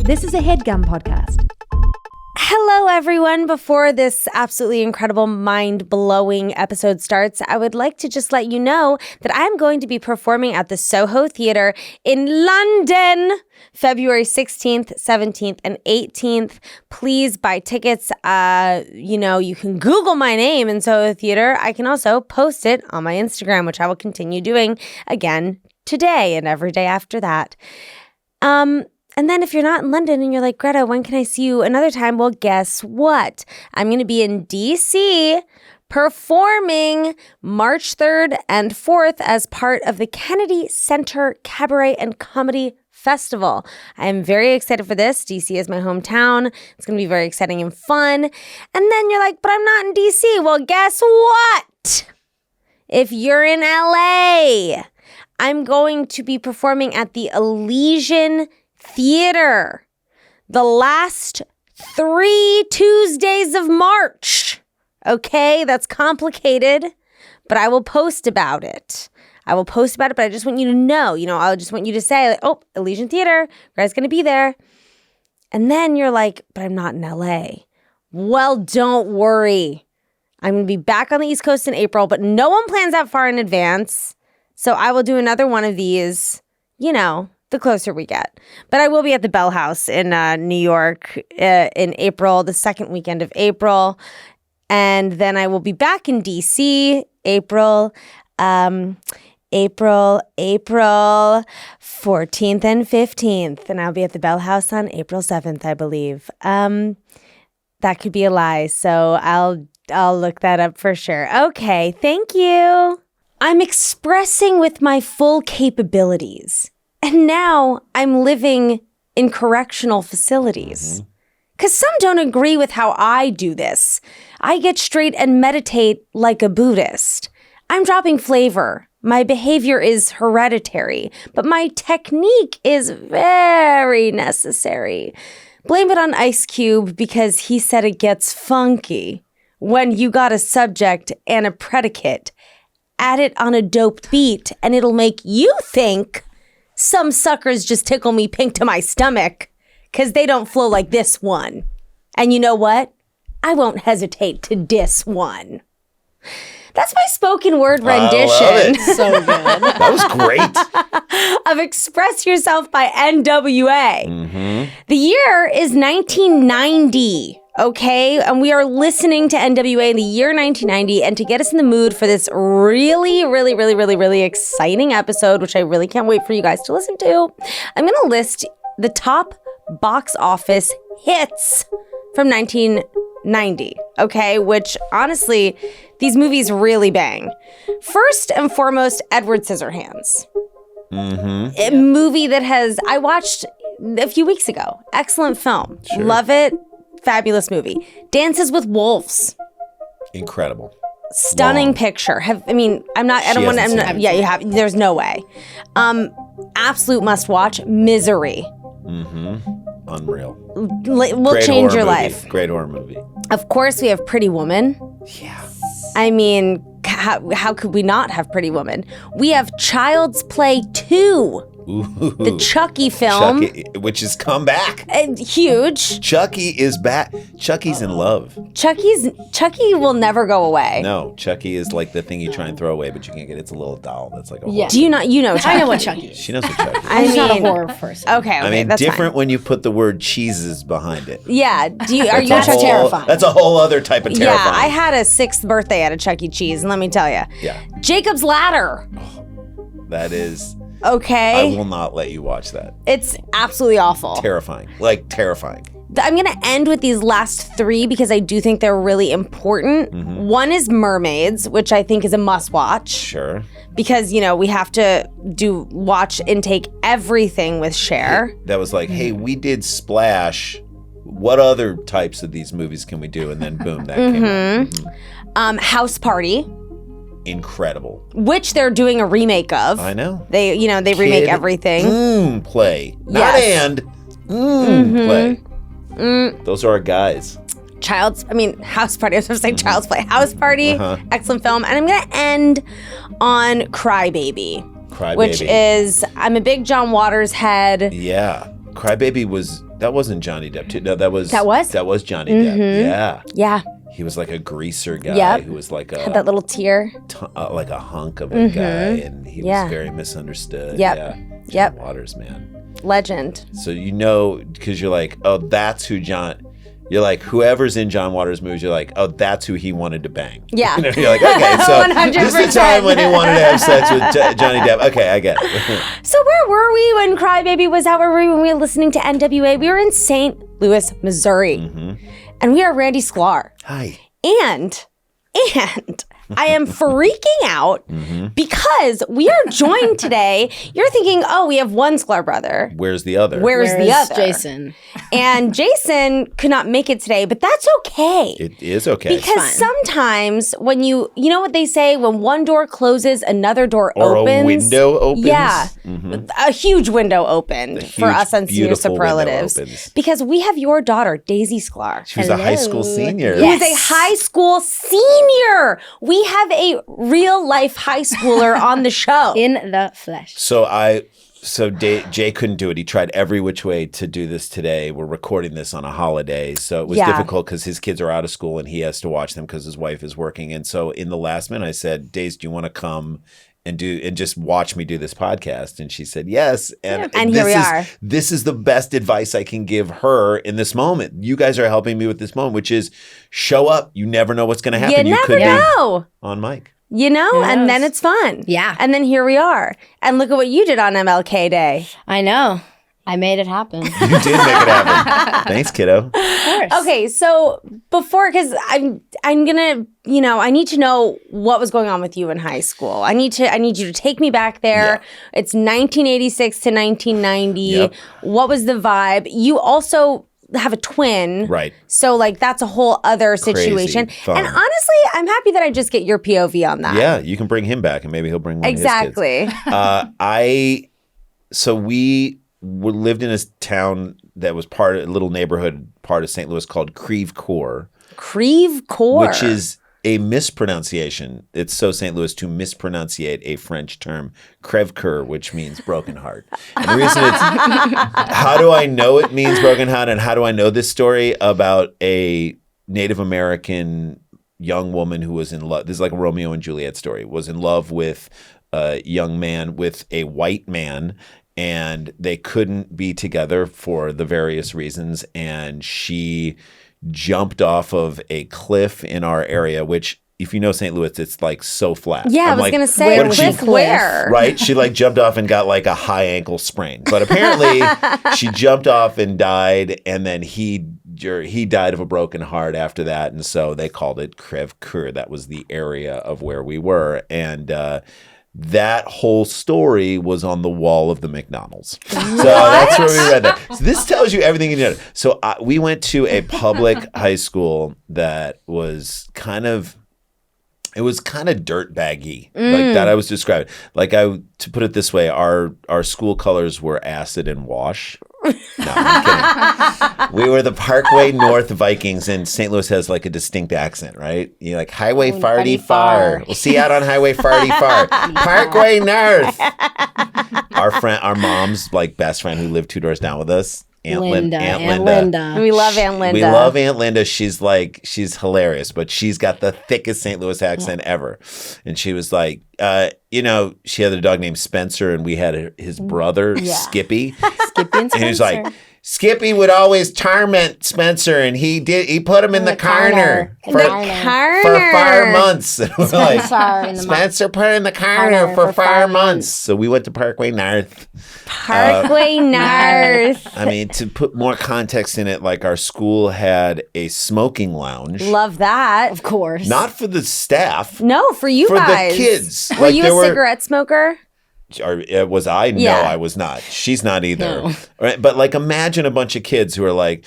This is a Headgum podcast. Hello, everyone. Before this absolutely incredible, mind-blowing episode starts, I would like to just let you know that I'm going to be performing at the Soho Theatre in London, February 16th, 17th, and 18th. Please buy tickets. You can Google my name in Soho Theatre. I can also post it on my Instagram, which I will continue doing again today and every day after that. And then if you're not in London and you're like, Greta, when can I see you another time? Well, guess what? I'm going to be in DC performing March 3rd and 4th as part of the Kennedy Center Cabaret and Comedy Festival. I'm very excited for this. DC is my hometown. It's going to be very exciting and fun. And then you're like, but I'm not in DC. Well, guess what? If you're in LA, I'm going to be performing at the Elysian Theater the last 3 Tuesdays of March. Okay, that's complicated, but I will post about it. But I just want you to know, I just want you to say, like, oh, Elysian Theater, Greta's going to be there. And then you're like, but I'm not in LA. Well, don't worry. I'm going to be back on the East Coast in April, but no one plans that far in advance. So I will do another one of these, the closer we get. But I will be at the Bell House in New York in April, the second weekend of April. And then I will be back in DC April 14th and 15th. And I'll be at the Bell House on April 7th, I believe. That could be a lie, so I'll look that up for sure. Okay, thank you. I'm expressing with my full capabilities. And now I'm living in correctional facilities. Because some don't agree with how I do this. I get straight and meditate like a Buddhist. I'm dropping flavor. My behavior is hereditary, but my technique is very necessary. Blame it on Ice Cube because he said it gets funky when you got a subject and a predicate. Add it on a dope beat and it'll make you think some suckers just tickle me pink to my stomach because they don't flow like this one. And you know what? I won't hesitate to diss one. That's my spoken word rendition. I love it. So good. That was great. Of Express Yourself by NWA. Mm-hmm. The year is 1990. Okay, and we are listening to NWA in the year 1990, and to get us in the mood for this really, really, really, really, really exciting episode, which I really can't wait for you guys to listen to, I'm going to list the top box office hits from 1990, okay, which honestly, these movies really bang. First and foremost, Edward Scissorhands. Mm-hmm. A movie that I watched a few weeks ago. Excellent film. Sure. Love it. Fabulous movie. Dances with Wolves. Incredible. Stunning Long. picture. You have. There's no way. Absolute must watch. Misery. Mm-hmm. Unreal. Will Great change your horror life. movie. Great horror movie. Of course, we have Pretty Woman. Yeah. I mean, how could we not have Pretty Woman? We have Child's Play 2. Ooh. The Chucky film. Chucky, which has come back. Huge. Chucky is back. Chucky's in love. Chucky will never go away. No, Chucky is like the thing you try and throw away, but you can't get it. It's a little doll that's like a Yeah. horror. Do you not? You know Chucky. I know what Chucky is. She knows what Chucky is. I'm not a horror person. Okay, I mean, that's different fine. when you put the word cheeses behind it. Yeah. Are you That's Chucky? terrifying. That's a whole other type of terrifying. Yeah, I had a 6th birthday at a Chuck E. Cheese, and let me tell you. Yeah. Jacob's Ladder. That is. Okay. I will not let you watch that. It's absolutely awful. Terrifying. Like, terrifying. I'm going to end with these last 3 because I do think they're really important. Mm-hmm. One is Mermaids, which I think is a must watch. Sure. Because, we have to watch and take everything with Cher. That was like, hey, we did Splash. What other types of these movies can we do? And then boom, that came out. Mm-hmm. House Party. Incredible. Which they're doing a remake of. I know. They remake everything. Play. Yes. Not play. Those are our guys. House Party. I was going to say Child's Play. House Party, excellent film. And I'm going to end on Crybaby. Crybaby. Which is, I'm a big John Waters head. Yeah. Crybaby was That wasn't Johnny Depp too. No, that was Johnny Depp. Yeah. Yeah. He was like a greaser guy who was like had that little tear. Like a hunk of a guy, and he was very misunderstood. Yep. Yeah. Yep. John Waters, man. Legend. So because you're like, oh, that's who you're like, whoever's in John Waters' movies, you're like, oh, that's who he wanted to bang. Yeah. You're like, okay, so 100%. this is the time when he wanted to have sex with Johnny Depp. Okay, I get it. So where were we when Crybaby was out? Where were we when we were listening to NWA? We were in St. Louis, Missouri. And we are Randy Sklar. Hi. And I am freaking out because we are joined today. You're thinking, oh, we have one Sklar brother. Where's the other? Where's the other? Jason. And Jason could not make it today, but that's okay. It is okay. Because sometimes when you know what they say, when one door closes, another door or opens. a window opens. Yeah. A huge window opened for us on Senior beautiful window Superlatives. opens. Because we have your daughter, Daisy Sklar. She was a high school senior. Who is a high school senior. We have a real life high schooler on the show. In the flesh. So Jay couldn't do it. He tried every which way to do this today. We're recording this on a holiday, so it was difficult because his kids are out of school and he has to watch them because his wife is working. And so in the last minute, I said, "Daisy, do you want to come and just watch me do this podcast?" And she said yes. And here we are. This is the best advice I can give her in this moment. You guys are helping me with this moment, which is show up. You never know what's going to happen. You never know. On mic. You know, and then it's fun. Yeah. And then here we are. And look at what you did on MLK Day. I know. I made it happen. You did make it happen. Thanks, kiddo. Of course. Okay, so because I'm gonna, I need to know what was going on with you in high school. I need you to take me back there. Yeah. It's 1986 to 1990. Yep. What was the vibe? You also have a twin. Right. So that's a whole other situation. Fun. And honestly, I'm happy that I just get your POV on that. Yeah, you can bring him back and maybe he'll bring one exactly. of his kids. We lived in a town that was a little neighborhood part of St. Louis called Creve Coeur. Creve Coeur. Which is a mispronunciation. It's so St. Louis to mispronunciate a French term, crève coeur, which means broken heart. And the reason how do I know it means broken heart, and how do I know this story about a Native American young woman who was in love? This is like a Romeo and Juliet story. Was in love with a young man with a white man, and they couldn't be together for the various reasons, and she jumped off of a cliff in our area, which if you know St. Louis, it's like so flat. Yeah, I was going to say, what cliff where? Right? She jumped off and got a high ankle sprain. But apparently she jumped off and died, and then he died of a broken heart after that. And so they called it Crève Coeur. That was the area of where we were. And that whole story was on the wall of the McDonald's. So that's where we read that. So this tells you everything you need to know. So we went to a public high school that was kind of dirt baggy, like that I was describing. To put it this way, our school colors were acid and wash. No, I'm kidding. We were the Parkway North Vikings, and St. Louis has a distinct accent, right? You're like, Highway Farty Far. We'll see you out on Highway Farty Far. Parkway North. Our mom's best friend who lived 2 doors down with us, Aunt Linda. We love Aunt Linda. We love Aunt Linda. She's hilarious, but she's got the thickest St. Louis accent ever. And she was like, she had a dog named Spencer, and we had his brother, Skippy. Skippy and Spencer. And he was like, Skippy would always torment Spencer, and he put him in the corner for 4 months. And we're like, Spencer put him in the corner for 4 months. So we went to Parkway North. Parkway North. I mean, to put more context in it, our school had a smoking lounge. Love that. Of course. Not for the staff. No, for you guys. For the kids. Were you a cigarette smoker? Or was I? Yeah. No, I was not. She's not either. No. Right? But imagine a bunch of kids who are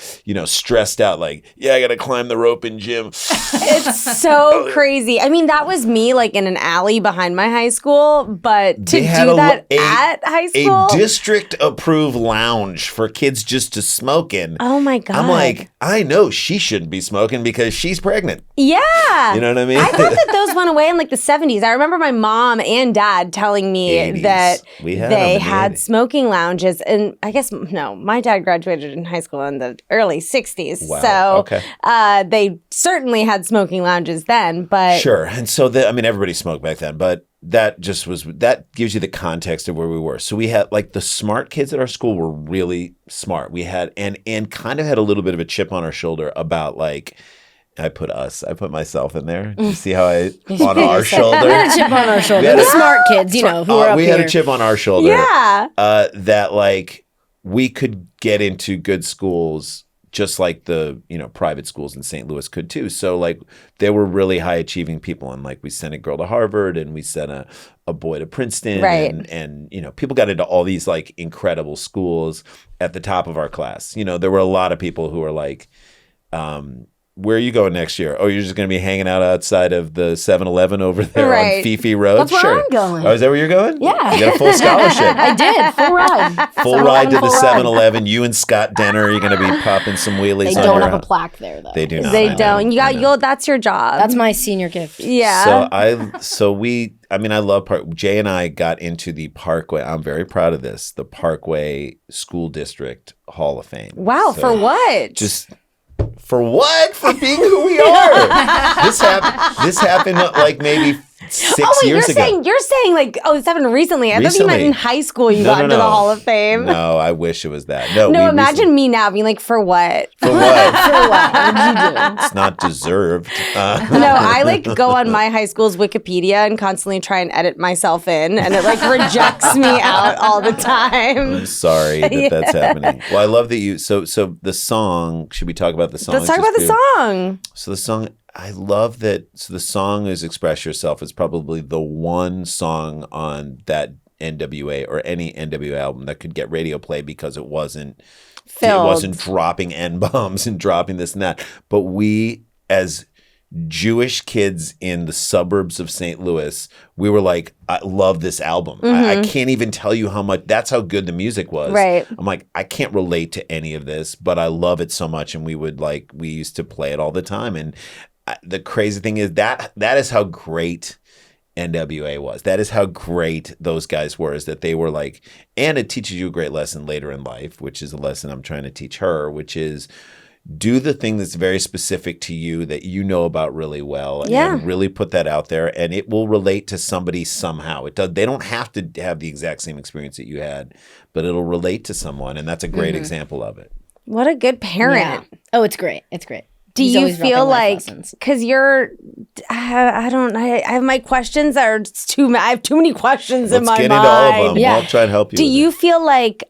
stressed out. I got to climb the rope in gym. It's so crazy. I mean, that was me in an alley behind my high school, but to do that at high school? A district approved lounge for kids just to smoke in. Oh my God. I'm like, I know she shouldn't be smoking because she's pregnant. Yeah. You know what I mean? I thought that those went away in the 70s. I remember my mom and dad telling me 80s. that that We had they them in the had 80s. smoking lounges. And I guess, no, my dad graduated in high school in the early 60s. Wow, So okay. they certainly had smoking lounges then. But Sure. And so everybody smoked back then, but that gives you the context of where we were. So we had like the smart kids at our school were really smart. We had and kind of had a little bit of a chip on our shoulder about like I put myself in there. You see how on our shoulder? We had a chip on our shoulder. The smart kids, who are up we here. had a chip on our shoulder. yeah. That like we could get into good schools just like the private schools in St. Louis could too. So like they were really high achieving people, and like we sent a girl to Harvard and we sent a boy to Princeton, Right. and people got into all these like incredible schools at the top of our class. There were a lot of people who were like, where are you going next year? Oh, you're just going to be hanging out outside of the 7-Eleven over there Right. on Fifi Road? That's where Sure. I'm going. Oh, is that where you're going? Yeah. You got a full scholarship. I did. Full ride. Full ride to the 7-Eleven. You and Scott Denner are going to be popping some wheelies They on don't your have a plaque there, though. They do not. They I know, don't. You I got know. that's your job. That's my senior gift. yeah. I love Jay and I got into the Parkway. I'm very proud of this. The Parkway School District Hall of Fame. Wow. So For what? Just for what? For being who we are. This happened like maybe 6 years ago. You're saying like, this happened recently. I thought you meant Recently. in high school you got into the Hall of Fame. No, I wish it was that. No, No, imagine me now being like, for what? For what? For what? What did you do? It's not deserved. No, I like go on my high school's Wikipedia and constantly try and edit myself in, and it like rejects me out all the time. I'm sorry that's happening. Well, I love that you. So the song. Should we talk about the song? Let's talk about the song. So the song. I love that. So the song is "Express Yourself." It's probably the one song on that NWA or any NWA album that could get radio play because it wasn't Filled. It wasn't dropping N-bombs and dropping this and that. But we, as Jewish kids in the suburbs of St. Louis, we were like, I love this album. I can't even tell you how much, that's how good the music was. Right. I'm like, I can't relate to any of this, but I love it so much. And we used to play it all the time. And the crazy thing is that is how great NWA was. That is how great those guys were, is that they were like, and it teaches you a great lesson later in life, which is a lesson I'm trying to teach her, which is do the thing that's very specific to you that you know about really well, and really put that out there, and it will relate to somebody somehow. They don't have to have the exact same experience that you had, but it'll relate to someone, and that's a great example of it. What a good parent. Yeah. Oh, it's great. It's great. Do He's you always feel dropping life like, lessons. because you're, I have my questions that are I have too many questions in Let's my get mind. into all of them. Yeah. I'll try and help you. Do with you it. feel like,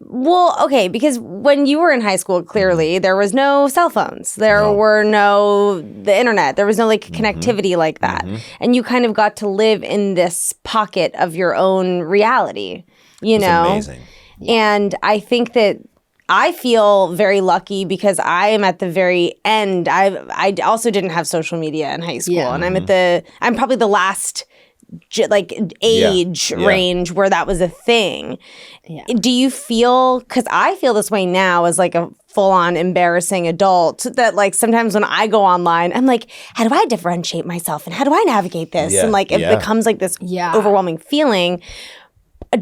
well, okay, because when you were in high school, clearly there was no cell phones. There were the internet. There was no like connectivity like that. And you kind of got to live in this pocket of your own reality, you It's know? amazing. And I think that I feel very lucky because I am at the very end. I also didn't have social media in high school, and I'm probably the last age range where that was a thing. Yeah. Do you feel, because I feel this way now as like a full-on embarrassing adult, that like sometimes when I go online, I'm like, how do I differentiate myself and how do I navigate this? Yeah. And like it becomes like this overwhelming feeling.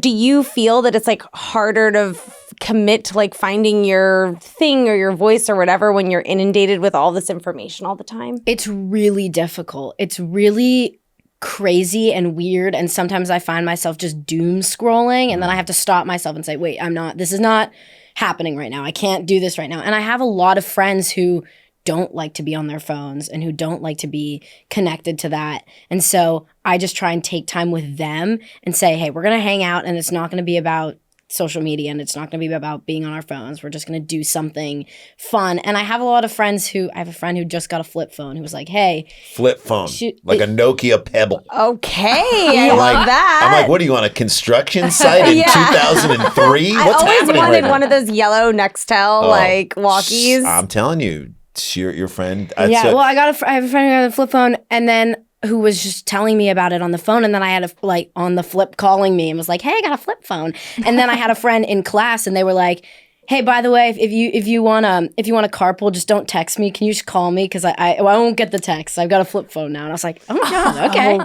Do you feel that it's like harder to commit to like finding your thing or your voice or whatever when you're inundated with all this information all the time? It's really difficult. It's really crazy and weird. And sometimes I find myself just doom scrolling, and then I have to stop myself and say, wait, this is not happening right now. I can't do this right now. And I have a lot of friends who don't like to be on their phones and who don't like to be connected to that. And so I just try and take time with them and say, hey, we're going to hang out, and it's not going to be about social media, and it's not going to be about being on our phones. We're just going to do something fun. And I have a lot of friends I have a friend who just got a flip phone who was like, hey. Flip phone. Like a Nokia Pebble. Okay, I love that. I'm like, what are you on a construction site in 2003? I What's always happening wanted right now? one of those yellow Nextel like walkies. I'm telling you, your friend. I have a friend who got a flip phone, and then who was just telling me about it on the phone, and then I had on the flip calling me and was like, hey, I got a flip phone. And then I had a friend in class, and they were like, Hey, by the way, if you want to carpool, just don't text me. Can you just call me? Because I won't get the text. I've got a flip phone now. And I was like, oh my God, okay.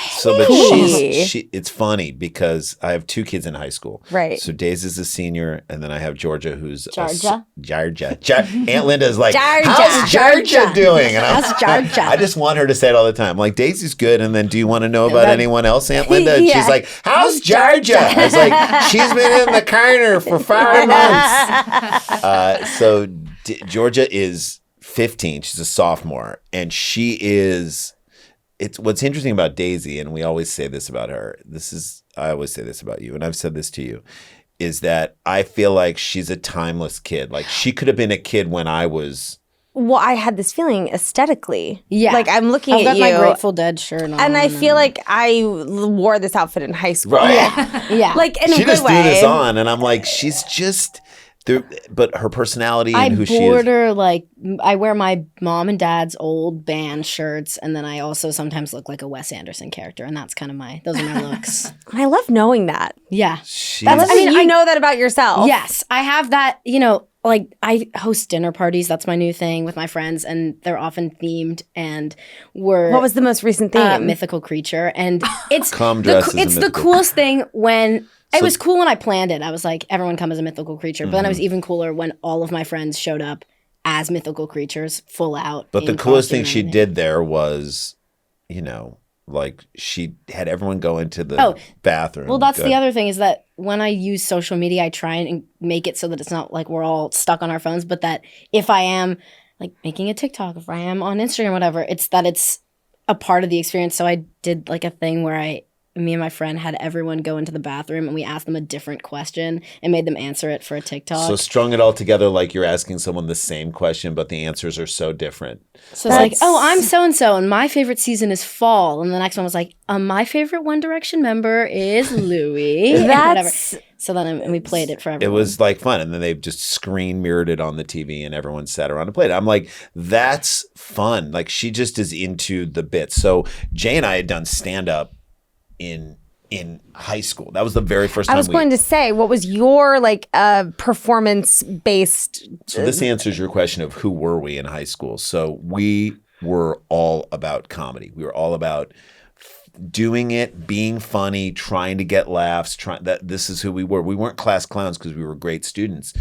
So, but it's funny because I have 2 kids in high school. Right. So Daisy's a senior, and then I have Georgia, who's Georgia. Aunt Linda's like, Georgia. how's Georgia doing? And How's Georgia? I just want her to say it all the time. Like, Daisy's good, and then do you want to know about anyone else, Aunt Linda? And Yeah. she's like, how's Georgia? I was like, she's been in the corner for 5 months. So Georgia is 15. She's a sophomore, and she is. It's what's interesting about Daisy, and we always say this about her. I always say this about you, and I've said this to you, is that I feel like she's a timeless kid. Like she could have been a kid when I was. Well, I had this feeling aesthetically. Yeah. Like I'm looking I've at got you. my Grateful Dead shirt on. and I feel like I wore this outfit in high school. Right. Yeah. Like in She a good just way. threw this on, and I'm like, she's just. But her personality and who she is. border like I wear my mom and dad's old band shirts, and then I also sometimes look like a Wes Anderson character, and that's kind of those are my looks. I love knowing that. Yeah. I love that you know that about yourself. Yes, I have that. Like I host dinner parties. That's my new thing with my friends, and they're often themed. And What was the most recent theme? mythical creature, and it's Come dress as a it's the mythical. coolest thing when. It was cool when I planned it. I was like, everyone come as a mythical creature. But then it was even cooler when all of my friends showed up as mythical creatures, full out. But the in coolest costume thing and she everything. did there was, like she had everyone go into the bathroom. Well, that's Good. the other thing is that when I use social media, I try and make it so that it's not like we're all stuck on our phones, but that if I am like making a TikTok, if I am on Instagram, whatever, it's a part of the experience. So I did like a thing where me and my friend had everyone go into the bathroom and we asked them a different question and made them answer it for a TikTok. So strung it all together like you're asking someone the same question, but the answers are so different. So it's like, oh, I'm so-and-so, and my favorite season is fall. And the next one was like, my favorite One Direction member is Louis. Whatever. So then we played it for everyone. It was like fun. And then they just screen mirrored it on the TV and everyone sat around and played it. I'm like, that's fun. Like she just is into the bits. So Jay and I had done stand-up in high school. That was the very first time I was going to say, what was your performance-based? So this answers your question of who were we in high school. So we were all about comedy. We were all about doing it, being funny, trying to get laughs. This is who we were. We weren't class clowns because we were great students.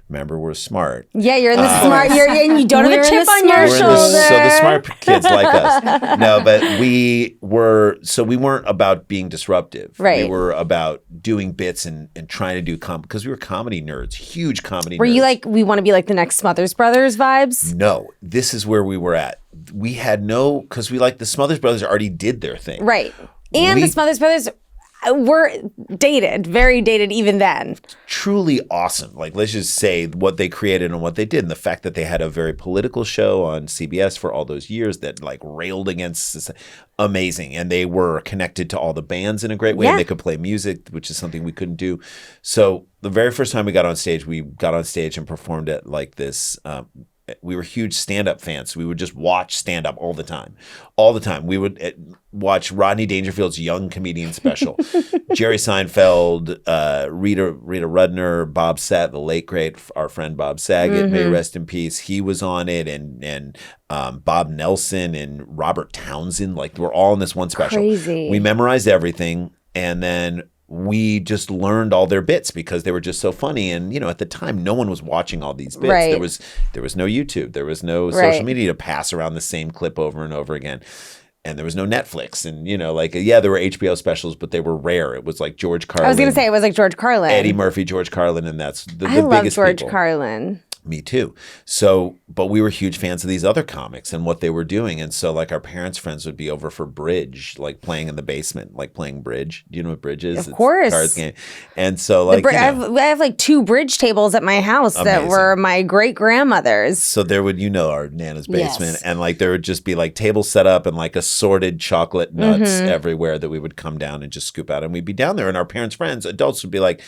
Remember, we're smart. Yeah, you're in the smart. And you don't have a chip on your shoulder. So the smart kids like us. No, but we weren't about being disruptive. Right. We were about doing bits and trying to do because we were comedy nerds, huge comedy nerds. Were you like, we want to be like the next Smothers Brothers vibes? No, this is where we were at. We had because we the Smothers Brothers already did their thing. Right. And the Smothers Brothers were dated, very dated even then. Truly awesome. Like, let's just say what they created and what they did. And the fact that they had a very political show on CBS for all those years that railed against this, amazing. And they were connected to all the bands in a great way. Yeah. And they could play music, which is something we couldn't do. So the very first time we got on stage and performed at this we were huge stand-up fans. We would just watch stand-up all the time. All the time. We would watch Rodney Dangerfield's Young Comedian Special. Jerry Seinfeld, Rita Rudner, Bob Saget, the late great, our friend Bob Saget, may he rest in peace. He was on it, and Bob Nelson and Robert Townsend. We're all in this one special. Crazy. We memorized everything, and then we just learned all their bits because they were just so funny. And, at the time, no one was watching all these bits. Right. There was no YouTube. There was no social media to pass around the same clip over and over again. And there was no Netflix. And, there were HBO specials, but they were rare. It was like George Carlin. I was going to say, it was like George Carlin. Eddie Murphy, George Carlin, and that's the I love biggest George people. Carlin. Me too. So, but we were huge fans of these other comics and what they were doing. And so our parents' friends would be over for bridge, playing in the basement, playing bridge. Do you know what bridge is? Of course. It's a cards game. And so I have 2 bridge tables at my house that were my great-grandmother's. So there would, our Nana's basement. Yes. And there would just be tables set up and assorted chocolate nuts everywhere that we would come down and just scoop out. And we'd be down there and our parents' friends, adults would be like,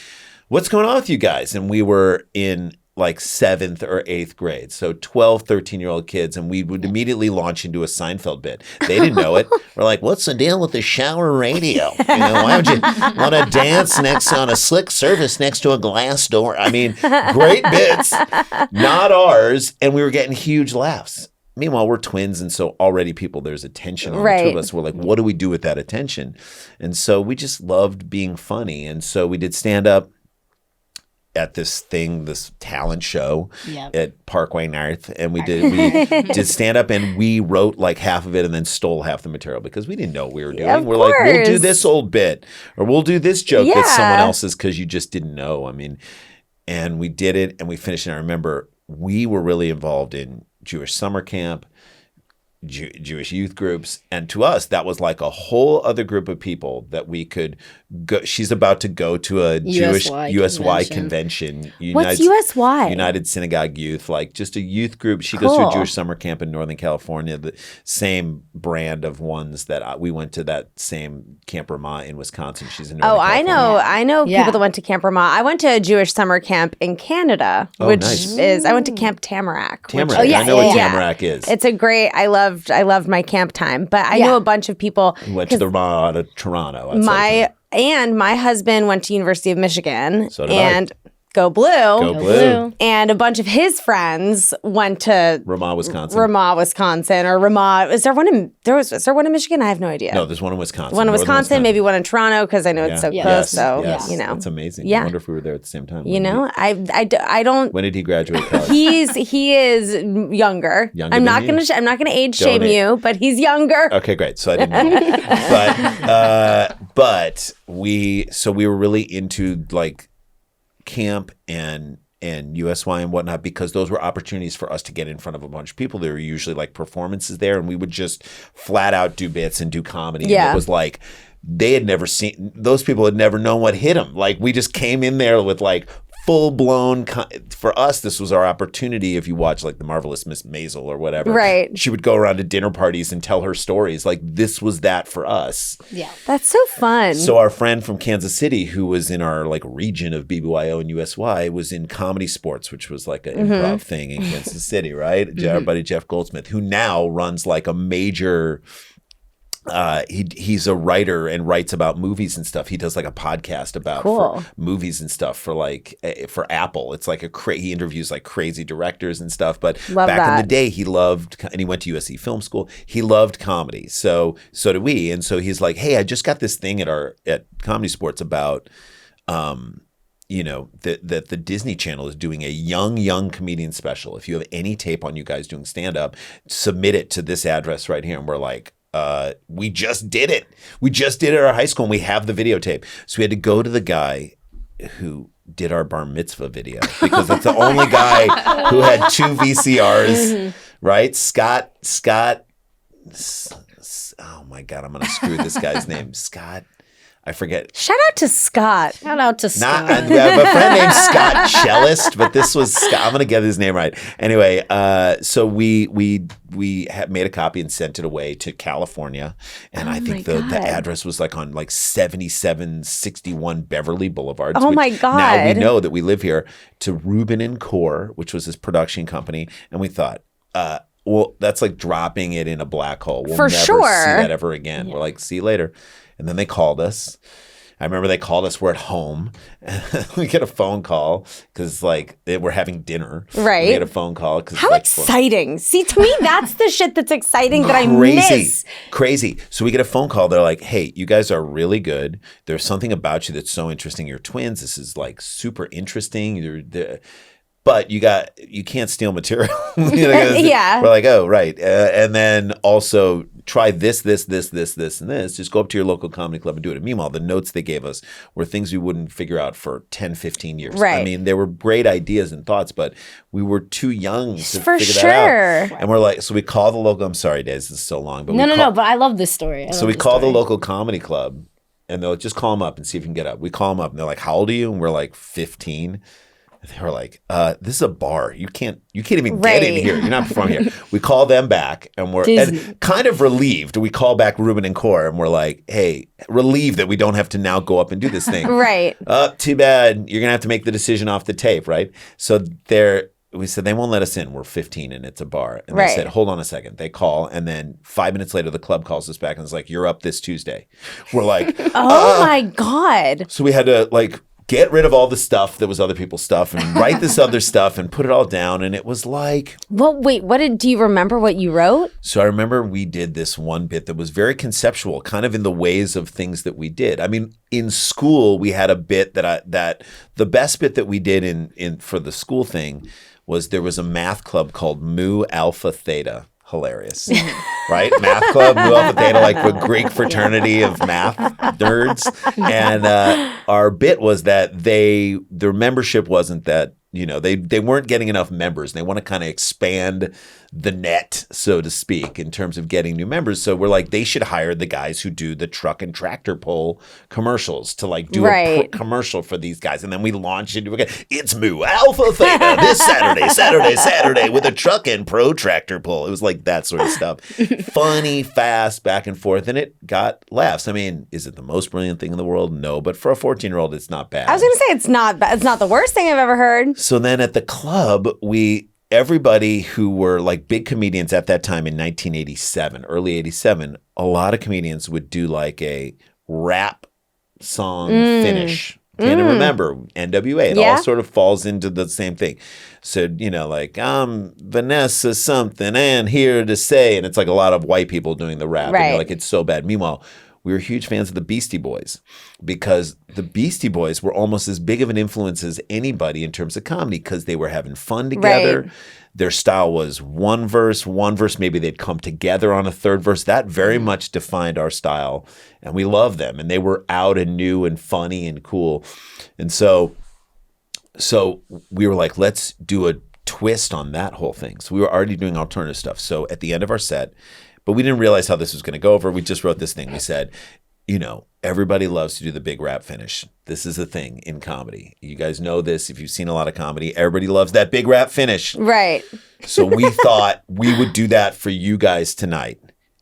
what's going on with you guys? And we were in like 7th or 8th grade. So 12, 13-year-old kids. And we would immediately launch into a Seinfeld bit. They didn't know it. We're like, what's the deal with the shower radio? Why would you want to dance on a slick surface next to a glass door? I mean, great bits, not ours. And we were getting huge laughs. Meanwhile, we're twins, and so already there's attention on the two of us. We're like, what do we do with that attention? And so we just loved being funny. And so we did stand-up at this talent show at Parkway North. And we did stand-up, and we wrote like half of it and then stole half the material because we didn't know what we were doing. We're like, we'll do this old bit, or we'll do this joke that's someone else's because you just didn't know. I mean, and we did it, and we finished. And I remember we were really involved in Jewish summer camp, Jewish youth groups. And to us, that was like a whole other group of people that we could go. She's about to go to a Jewish USY convention. What's USY? United Synagogue Youth, like just a youth group. She goes to a Jewish summer camp in Northern California, the same brand of ones that we went to that same Camp Ramah in Wisconsin. She's in Northern California. I know people that went to Camp Ramah. I went to a Jewish summer camp in Canada, I went to Camp Tamarack. I know what Tamarack is. It's a great, I loved my camp time, but I know a bunch of people who went to the Ramah out of Toronto. My husband went to University of Michigan. So did I. Go Blue. Go Blue. And a bunch of his friends went to Ramah, Wisconsin. Or Ramah. Is there one in Michigan? I have no idea. No, there's one in Wisconsin. One in Wisconsin, maybe one in Toronto because I know it's so close. Yes. You know, it's amazing. Yeah. I wonder if we were there at the same time. I don't. When did he graduate college? He is younger. I'm not gonna age shame you, but he's younger. Okay, great. So I didn't know. but we were really into like camp and USY and whatnot because those were opportunities for us to get in front of a bunch of people. There were usually like performances there, and we would just flat out do bits and do comedy. Yeah. And it was like those people had never known what hit them. Like we just came in there with like full-blown for us, this was our opportunity. If you watch like The Marvelous Miss Maisel or whatever, right, she would go around to dinner parties and tell her stories. Like this was that for us. Yeah, that's so fun. So our friend from Kansas City, who was in our like region of BBYO and USY, was in Comedy Sports, which was like an improv thing in Kansas City, right? Our buddy Jeff Goldsmith, who now runs like a major he's a writer and writes about movies and stuff. He does like a podcast about for movies and stuff for like for Apple. It's like he interviews like crazy directors and stuff. But back in the day, he loved, and he went to USC Film School. He loved comedy. So did we. And so he's like, hey, I just got this thing at Comedy Sports about that the Disney Channel is doing a young comedian special. If you have any tape on you guys doing stand-up, submit it to this address right here. And we're like, we just did it. We just did it at our high school and we have the videotape. So we had to go to the guy who did our bar mitzvah video because it's the only guy who had 2 VCRs, right? Scott. Oh my God, I'm going to screw this guy's name. Scott. I forget. Shout out to Scott. Shout out to Scott. I have a friend named Scott Cellist, but this was Scott. I'm going to get his name right. Anyway, so we made a copy and sent it away to California. And I think the address was like on like 7761 Beverly Boulevard. Oh my God. Now we know that we live here, to Rubin and Core, which was his production company. And we thought, well, that's like dropping it in a black hole. We'll never see that ever again. Yeah. We're like, see you later. And then they called us. I remember they called us. We're at home. We get a phone call because like we're having dinner. Right. We get a phone call. How exciting. See, to me, that's the shit that's exciting that I miss. Crazy. So we get a phone call. They're like, hey, you guys are really good. There's something about you that's so interesting. You're twins. This is like super interesting. But you can't steal material. Yeah. We're like, oh, right. And then also try this, and this. Just go up to your local comedy club and do it. And meanwhile, the notes they gave us were things we wouldn't figure out for 10, 15 years. Right. I mean, they were great ideas and thoughts, but we were too young to for figure sure. that out. And we're like, so we call the local, I'm sorry, Daisy, this is so long. But No, but I love this story. So we call the local comedy club and they're like, just call them up and see if you can get up. We call them up and they're like, how old are you? And we're like 15. They were like, this is a bar. You can't even get in here. You're not performing here. We call them back and we're and kind of relieved. We call back Ruben and Core and we're like, hey, relieved that we don't have to now go up and do this thing. Right. Too bad. You're going to have to make the decision off the tape, right? So we said, they won't let us in. We're 15 and it's a bar. And they said, hold on a second. They call. And then 5 minutes later, the club calls us back and it's like, you're up this Tuesday. We're like, oh my God. So we had to get rid of all the stuff that was other people's stuff and write this other stuff and put it all down. And it was like... Well, wait, do you remember what you wrote? So I remember we did this one bit that was very conceptual, kind of in the ways of things that we did. I mean, in school, we had a bit that the best bit that we did in for the school thing was there was a math club called Mu Alpha Theta. Hilarious, right? Math club, Mu Alpha Theta, like the Greek fraternity of math nerds. And our bit was that their membership wasn't that, they weren't getting enough members. They want to kind of expand the net, so to speak, in terms of getting new members. So we're like, they should hire the guys who do the truck and tractor pull commercials to do a commercial for these guys. And then we launched into it's Mu Alpha Theta this Saturday with a truck and pro tractor pull. It was like that sort of stuff. Funny, fast, back and forth. And it got laughs. I mean, is it the most brilliant thing in the world? No. But for a 14-year-old, it's not bad. I was going to say it's not bad. It's not the worst thing I've ever heard. So then at the club, everybody who were big comedians at that time in 1987, early 87, a lot of comedians would do a rap song finish. Can't remember NWA. It all sort of falls into the same thing. So, I'm Vanessa something and here to say, and it's a lot of white people doing the rap. Right. And you're it's so bad. Meanwhile, we were huge fans of the Beastie Boys because the Beastie Boys were almost as big of an influence as anybody in terms of comedy because they were having fun together. Right. Their style was one verse, maybe they'd come together on a third verse. That very much defined our style, and we loved them. And they were out and new and funny and cool. And so we were like, let's do a twist on that whole thing. So we were already doing alternative stuff. So at the end of our set, but we didn't realize how this was going to go over. We just wrote this thing. We said, everybody loves to do the big rap finish. This is a thing in comedy. You guys know this. If you've seen a lot of comedy, everybody loves that big rap finish. Right. So we thought we would do that for you guys tonight,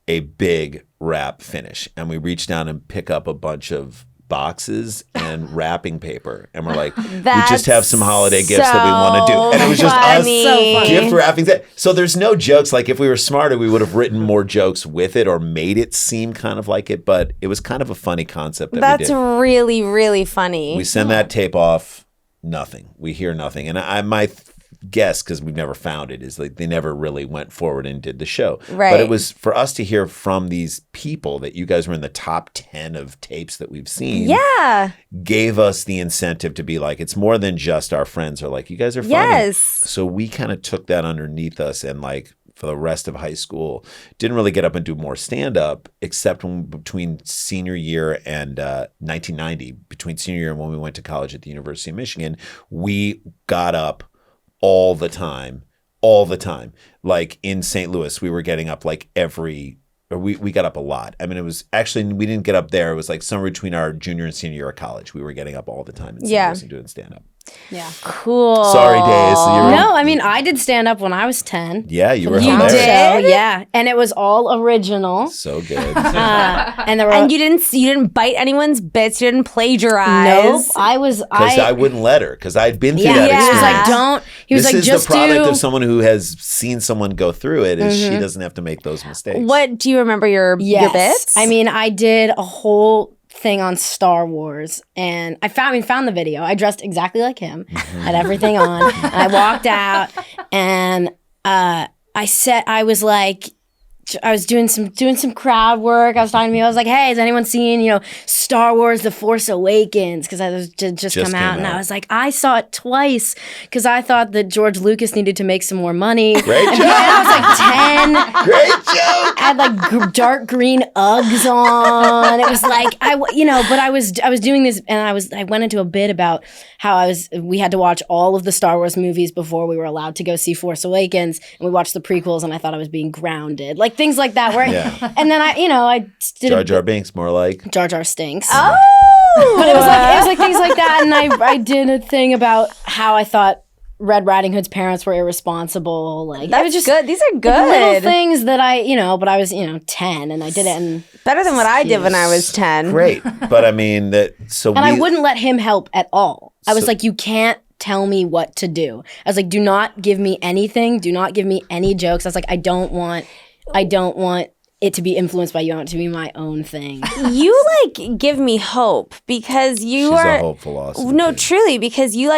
a big rap finish. And we reached down and pick up a bunch of boxes and wrapping paper. And we're like, we just have some holiday gifts that we want to do. And it was just us gift wrapping. So there's no jokes. If we were smarter, we would have written more jokes with it or made it seem kind of like it. But it was kind of a funny concept that we did. That's really, really funny. We send that tape off, nothing. We hear nothing. And my guess, because we've never found it, is they never really went forward and did the show. Right. But it was for us to hear from these people that you guys were in the top 10 of tapes that we've seen. Yeah. Gave us the incentive to be it's more than just our friends are you guys are funny. Yes. So we kind of took that underneath us and for the rest of high school, didn't really get up and do more stand-up except between senior year and 1990, between senior year and when we went to college at the University of Michigan, we got up all the time. In St. Louis, we were getting up we got up a lot. I mean, it was actually, we didn't get up there. It was somewhere between our junior and senior year of college. We were getting up all the time in St. Louis and doing stand-up. Yeah. Cool. Sorry, Days. No, I mean, I did stand-up when I was 10. Yeah, you were You hilarious. did? Yeah, and it was all original. So good. And there were And you didn't bite anyone's bits. You didn't plagiarize. No, I was. Because I wouldn't let her, because I'd been through that He was experience. like, don't. He was this like, is just the product do. of someone who has seen someone go through it, is she doesn't have to make those mistakes. What do you remember your bits? I mean, I did a whole thing on Star Wars, and I found the video. I dressed exactly like him, had everything on, and I walked out, and I was doing some crowd work. I was talking to me. I was like, "Hey, has anyone seen Star Wars: The Force Awakens?" Because I was just come out, and I was like, I saw it twice because I thought that George Lucas needed to make some more money. Great joke. I was 10. Great joke. I had dark green Uggs on. It was but I was doing this, and I went into a bit about how we had to watch all of the Star Wars movies before we were allowed to go see Force Awakens, and we watched the prequels, and I thought I was being grounded, things like that. And then I did Jar Jar Binks, more like Jar Jar stinks. Oh, But it was like things like that, and I did a thing about how I thought Red Riding Hood's parents were irresponsible. Like That's it was just good. These are good. like, little things that but I was 10 and I did it and Better than what I did when I was 10. Great. But I mean, I wouldn't let him help at all. I was like, you can't tell me what to do. I was like, do not give me anything. Do not give me any jokes. I was like, I don't want it to be influenced by you. I want it to be my own thing. You give me hope because you She's are a hopeful awesome no, kid. truly, because you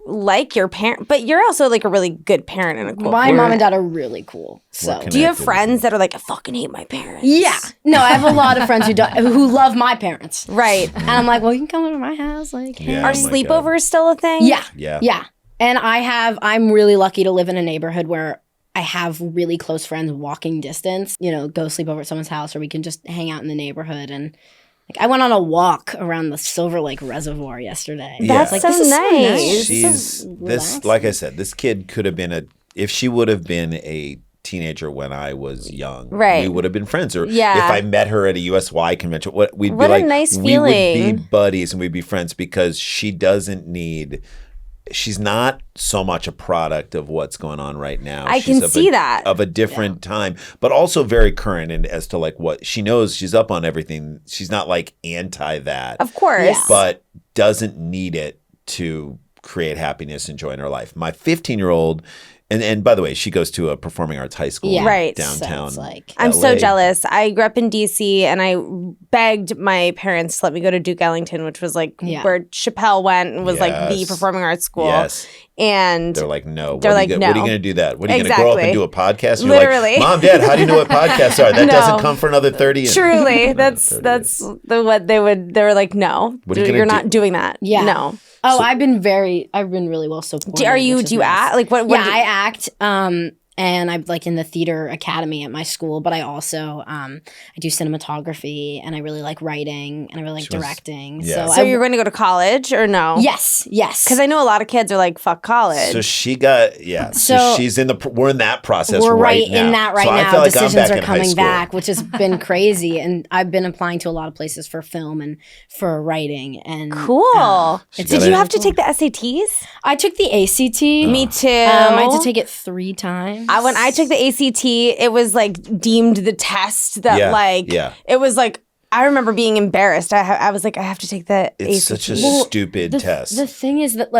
like your parent, but you're also like a really good parent and a cool My parent. mom and dad are really cool. So Do you have connected. friends that are like, I fucking hate my parents? yeah, no, I have a lot of friends who love my parents, Right. and I'm like, well, you can come over to my house, like, Yeah. Are Oh my sleepovers still a thing? yeah, Yeah. yeah. And I'm really lucky to live in a neighborhood where I have really close friends walking distance, go sleep over at someone's house, or we can just hang out in the neighborhood. And I went on a walk around the Silver Lake Reservoir yesterday. Yeah. That's so nice. She's this, like I said, this kid could have been if she would have been a teenager when I was young, Right. we would have been friends. Or Yeah. if I met her at a USY convention, we'd be What a like, nice we would be feeling. buddies and we'd be friends because she's not so much a product of what's going on right now. I She's can see that. of a different time, but also very current and as to what she knows. She's up on everything. She's not anti that, Of course. Yeah. but doesn't need it to create happiness and joy in her life. My 15-year-old, and by the way, she goes to a performing arts high school Yeah. Right. downtown. So it's I'm so LA. jealous. I grew up in DC and I begged my parents to let me go to Duke Ellington, which was Yeah. where Chappelle went and was the Yes. performing arts school. Yes. And They're like, no. They're what are like, you, What are no. you going to do that? What are you going to grow up and Exactly. do a podcast? And you're Literally. like, Mom, Dad, how do you know what podcasts are? That No. doesn't come for another 30 years. truly, that's what they were like, no, What are you gonna you're do? not doing that. Yeah. No. Oh, I've been really well supported. Do you which is nice. act? Like what? Yeah, I act. And I'm in the theater academy at my school, but I also I do cinematography and I really like writing and I really like directing. yeah. So you're going to go to college or no? yes. Because I know a lot of kids are like, fuck college. So she got, So So- she's we're in that process We're right right now. in that right So I now. feel like I'm Decisions back are in high coming school. back, which has been crazy. And I've been applying to a lot of places for film and for writing. And Cool. She Did got you it. have to take the SATs? I took the ACT. Me too. I had to take it 3 times. When I took the ACT, it was deemed the test that Yeah. it was I remember being embarrassed. I was like, I have to take the It's ACT. such a stupid test. The thing is that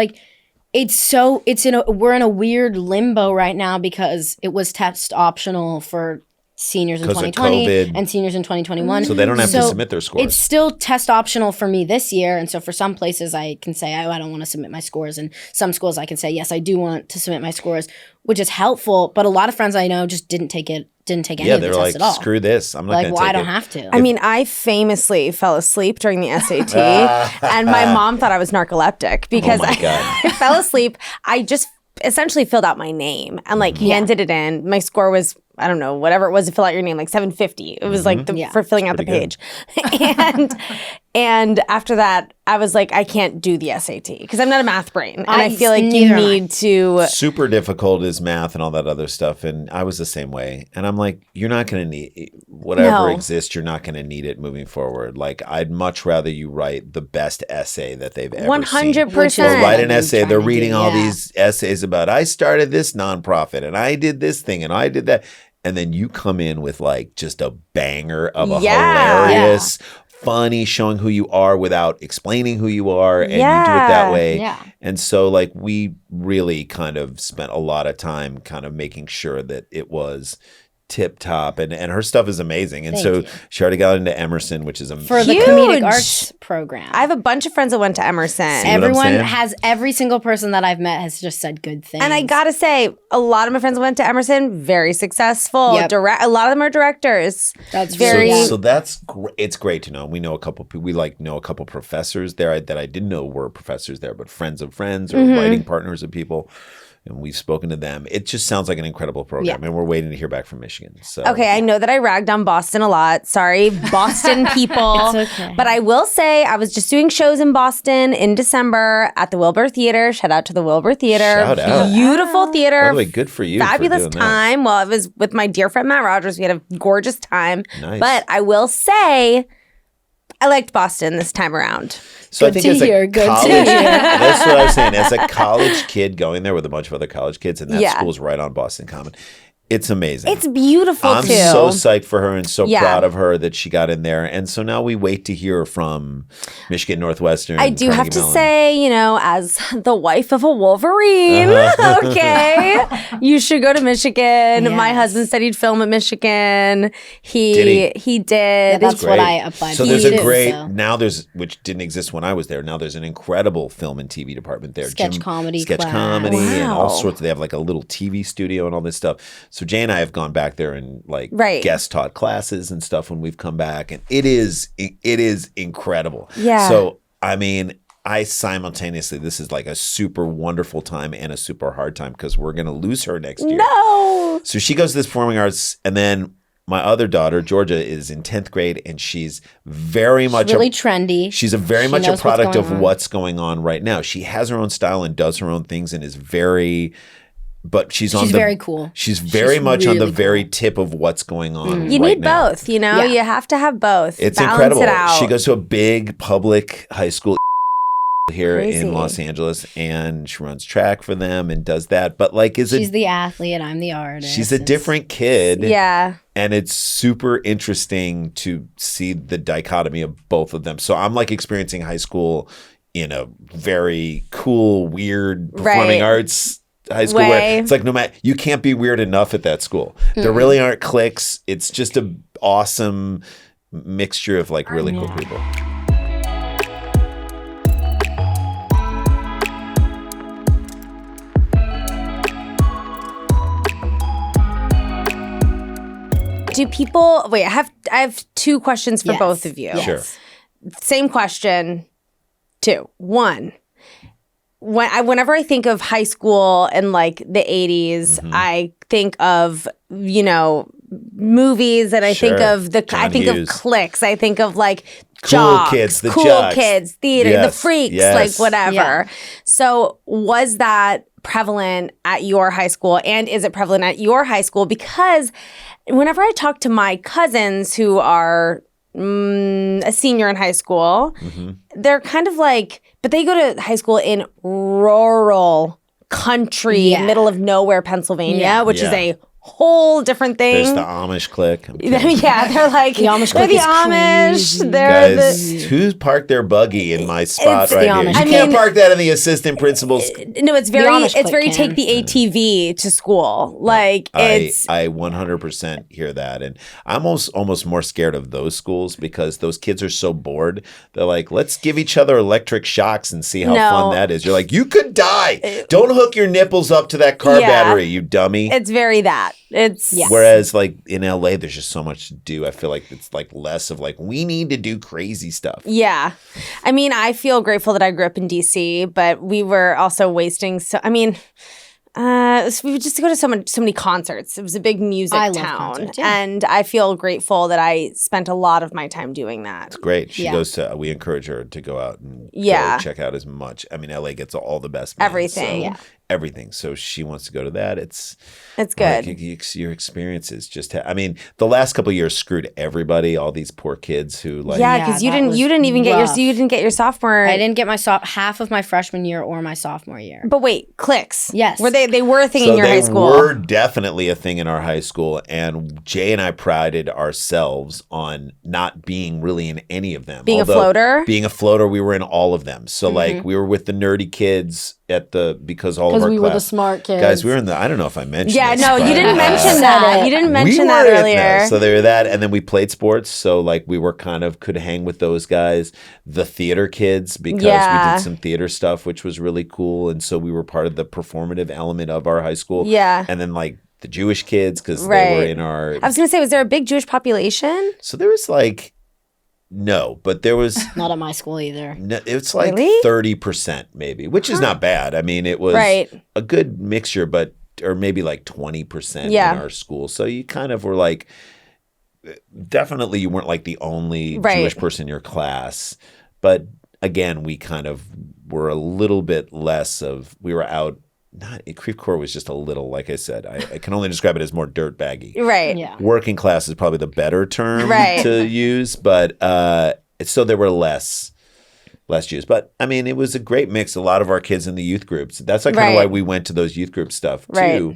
we're in a weird limbo right now because it was test optional for seniors in 'Cause of 2020 COVID. and seniors in 2021. So they don't have to So submit their scores. It's still test optional for me this year. And so for some places I can say, I don't want to submit my scores. And some schools I can say, yes, I do want to submit my scores, which is helpful. But a lot of friends I know just didn't take any of the they're tests like, at all. screw this. I'm not going to take I don't it. have to. I mean, I famously fell asleep during the SAT, and my mom thought I was narcoleptic because Oh my God. I fell asleep. I just essentially filled out my name and handed it in. My score was, I don't know, whatever it was to fill out your name, 750. It was for filling out the pretty page. And after that, I was like, I can't do the SAT because I'm not a math brain. And I feel like you neither am I. need to. Super difficult is math and all that other stuff. And I was the same way. And I'm like, you're not going to need whatever No. exists. You're not going to need it moving forward. I'd much rather you write the best essay that they've ever 100%. seen. Or write an I'm essay. trying They're to reading do, all yeah. these essays about, I started this nonprofit and I did this thing and I did that. And then you come in with just a banger of a Yeah. hilarious, funny, showing who you are without explaining who you are. And you do it that way. Yeah. And so we really kind of spent a lot of time kind of making sure that it was tip top and her stuff is amazing. And Thank so you. she already got into Emerson, which is For the Huge. comedic arts program. I have a bunch of friends that went to Emerson. what I'm Everyone saying? every single person that I've met has just said good things. And I gotta say, a lot of my friends went to Emerson, very successful. Yep. A lot of them are directors. That's very. really- So that's great. It's great to know. We know a couple people. We know a couple professors there that I didn't know were professors there, but friends of friends or Mm-hmm. writing partners of people. And we've spoken to them. It just sounds like an incredible program. Yeah. And we're waiting to hear back from Michigan. So Okay, I know that I ragged on Boston a lot. Sorry, Boston people. It's okay. But I will say I was just doing shows in Boston in December at the Wilbur Theater. Shout out to the Wilbur Theater. Shout out. Beautiful theater. By the way, good for you. for Fabulous doing that. time. Well, it was with my dear friend Matt Rogers. We had a gorgeous time. Nice. But I will say, I liked Boston this time around. So Good I think to as hear, a good to college, hear. that's what I was saying. As a college kid going there with a bunch of other college kids, and that Yeah. school's right on Boston Common. It's amazing. It's beautiful I'm too. so psyched for her and so Yeah. proud of her that she got in there. And so now we wait to hear from Michigan Northwestern. I do have Carnegie to Mellon. say, as the wife of a Wolverine, okay, you should go to Michigan. My Yes. husband studied film at Michigan. Did He did. That's Great. what I applied So for there's too, a great so. now there's which didn't exist when I was there. Now there's an incredible film and TV department there. Sketch comedy sketch class. comedy, and all Wow. sorts. They have like a little TV studio and all this stuff. So Jay and I have gone back there and like Right. guest taught classes and stuff when we've come back, and it is incredible. Yeah. So I mean, I simultaneously, this is like a super wonderful time and a super hard time because we're gonna lose her next year. No. So she goes to this performing arts, and then my other daughter, Georgia, is in 10th grade, and she's very much really trendy. She's very She much a knows what's product going of on. what's going on right now. She has her own style and does her own things, and is very. But she's very cool. She's very She's much on the really very cool. tip of what's going on. You right need now. both, Yeah. You have to have both. It's Balance incredible. It out. She goes to a big public high school here Crazy. in Los Angeles, and she runs track for them and does that. But like, She's the athlete. I'm the artist. she's a different kid. Yeah. And it's super interesting to see the dichotomy of both of them. So I'm like experiencing high school in a very cool, weird performing Right. arts high school where Way. it's like no matter, you can't be weird enough at that school. There really aren't cliques. It's just a awesome mixture of like really cool people. Do people wait? I have two questions for Yes. both of you. Yes. Sure. Same question. Two. One. Whenever I think of high school and like the 80s, I think of, movies, and I think Sure. of John I think Hughes. of cliques. I think of like Cool jocks, kids, the cool jocks. kids, theater, the Yes, freaks, yes. like whatever. Yeah. So was that prevalent at your high school, and is it prevalent at your high school? Because whenever I talk to my cousins who are a senior in high school, they're kind of like, but they go to high school in rural country, Yeah. middle of nowhere, Pennsylvania, Yeah. which is Yeah. a whole different thing. There's the Amish clique. I'm kidding. Yeah, they're like The Amish they're clique the is Amish. crazy. They're Guys, who parked their buggy in my spot It's right the here? Amish. You I can't mean- park that in the assistant principal's. no, it's very Amish it's very clique take the ATV to school. Like I it's 100% hear that, and I'm almost more scared of those schools because those kids are so bored. They're like, let's give each other electric shocks and see how No. fun that is. You're like, you could die. Don't hook your nipples up to that car Yeah. battery, you dummy. it's very that. It's Yeah. Whereas like in LA, there's just so much to do. I feel like it's like less of like we need to do crazy stuff. Yeah. I mean, I feel grateful that I grew up in DC, but we were also wasting we would just go to so many concerts. It was a big music I love town. concerts, yeah. And I feel grateful that I spent a lot of my time doing that. Great. She Yeah. goes to. We encourage her to go out and Yeah. go check out as much. I mean, LA gets all the best. bands, Everything. so Yeah. Everything. So she wants to go to that. It's Good. Like, your experiences just. I mean, the last couple of years screwed everybody. All these poor kids who like. Yeah, Yeah, because that was you didn't even get rough. your sophomore. I didn't get my half of my freshman year or my sophomore year. But wait, cliques. Yes. Were they were a thing So in your they high school? were definitely a thing in our high school, and Jay and I prided ourselves on not being really in any of them. Being a Although floater? being a floater, we were in all of them. So like we were with the nerdy kids because all of Because our we class, were the smart kids. guys. We were in the. I don't know if I mentioned. Yeah, this, no, you but, didn't mention Said that. it. You didn't we mention were that in earlier. there. So they were that, and then we played sports. So like we were could hang with those guys, the theater kids, because we Yeah. did some theater stuff, which was really cool. And so we were part of the performative element of our high school. Yeah. And then like the Jewish kids, because they were Right. in our. I was gonna say, was there a big Jewish population? So there was like, no, but there was. Not at my school either. No, it's like Really? 30% maybe, which is not bad. I mean, it was Right. a good mixture, or maybe like 20% Yeah. in our school. So you kind of were like, definitely you weren't like the only Right. Jewish person in your class. But again, we kind of were a little bit less of, we were out. Not Creve Coeur was just a little, like I said, I can only describe it as more dirt baggy. Right. Yeah. Working class is probably the better term Right. to use, but so there were less Jews. But I mean, it was a great mix. A lot of our kids in the youth groups. That's like kind of why we went to those youth group stuff too.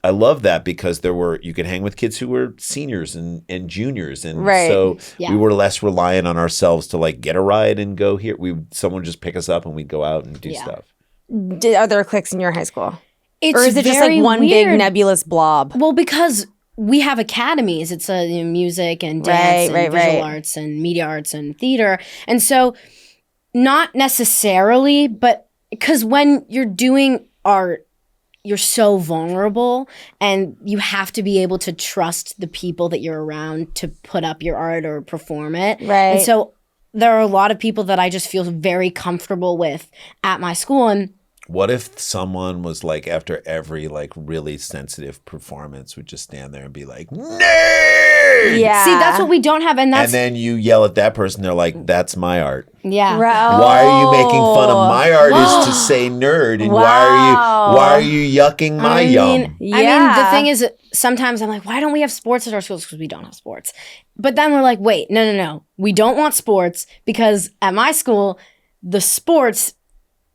I love that because you could hang with kids who were seniors and juniors. And so we were less reliant on ourselves to like get a ride and go here. Someone would just pick us up and we'd go out and do stuff. Are there cliques in your high school? Or is it just like one big nebulous blob? Well, because we have academies. It's music and dance and visual arts and media arts and theater. And so not necessarily, but because when you're doing art, you're so vulnerable and you have to be able to trust the people that you're around to put up your art or perform it. Right. And so there are a lot of people that I just feel very comfortable with at my school. And what if someone was like, after every like really sensitive performance, would just stand there and be like, nerd! Yeah. See, that's what we don't have. And then you yell at that person, they're like, that's my art. Yeah. Why are you making fun of my art is to say nerd, and why are you yucking my yum? I mean, the thing is, sometimes I'm like, why don't we have sports at our schools? Because we don't have sports. But then we're like, wait, no. We don't want sports because at my school, the sports,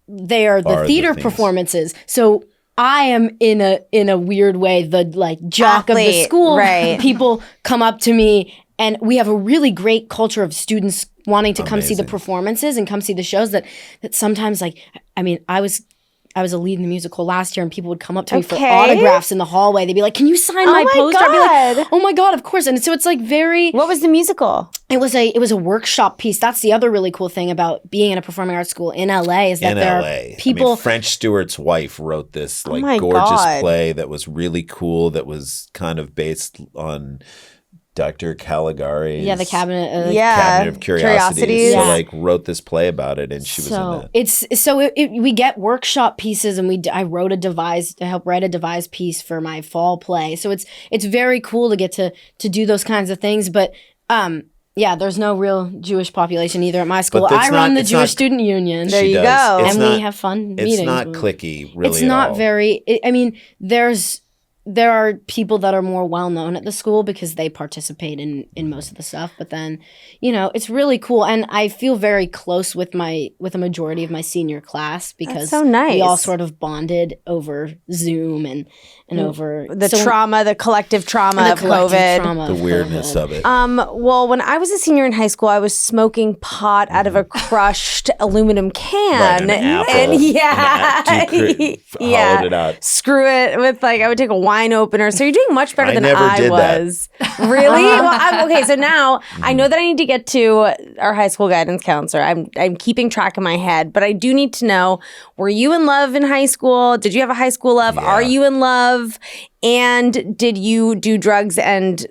they are the theater performances. So I am in a weird way the like jock of the school. Right. People come up to me, and we have a really great culture of students wanting to come see the performances and come see the shows. That sometimes, like, I mean, I was a lead in the musical last year, and people would come up to me for autographs in the hallway. They'd be like, "Can you sign my poster?" I'd be like, "Oh my God, of course!" And so it's like very. What was the musical? It was a workshop piece. That's the other really cool thing about being in a performing arts school in LA is that there are people. I mean, French Stewart's wife wrote this like gorgeous play that was really cool. That was kind of based on Dr. Caligari's the Cabinet of Curiosities. So like wrote this play about it, and she was in it. We get workshop pieces, and I help write a devised piece for my fall play. So it's very cool to get to do those kinds of things. But there's no real Jewish population either at my school. I run the Jewish Student Union. There you go. And we have fun meetings. It's not cliquey, really. It's not very. I mean, there are people that are more well-known at the school because they participate in most of the stuff. But then, it's really cool. And I feel very close with a majority of my senior class because that's so nice. We all sort of bonded over Zoom and over the collective trauma of COVID. The weirdness of it. Well, when I was a senior in high school, I was smoking pot out of a crushed aluminum can. Right, an apple. And hollowed it out. Screw it with I would take a wine opener. So you're doing much better than never I did was. Really? Well, okay. So now I know that I need to get to our high school guidance counselor. I'm keeping track in my head, but I do need to know: were you in love in high school? Did you have a high school love? Yeah. Are you in love? And did you do drugs and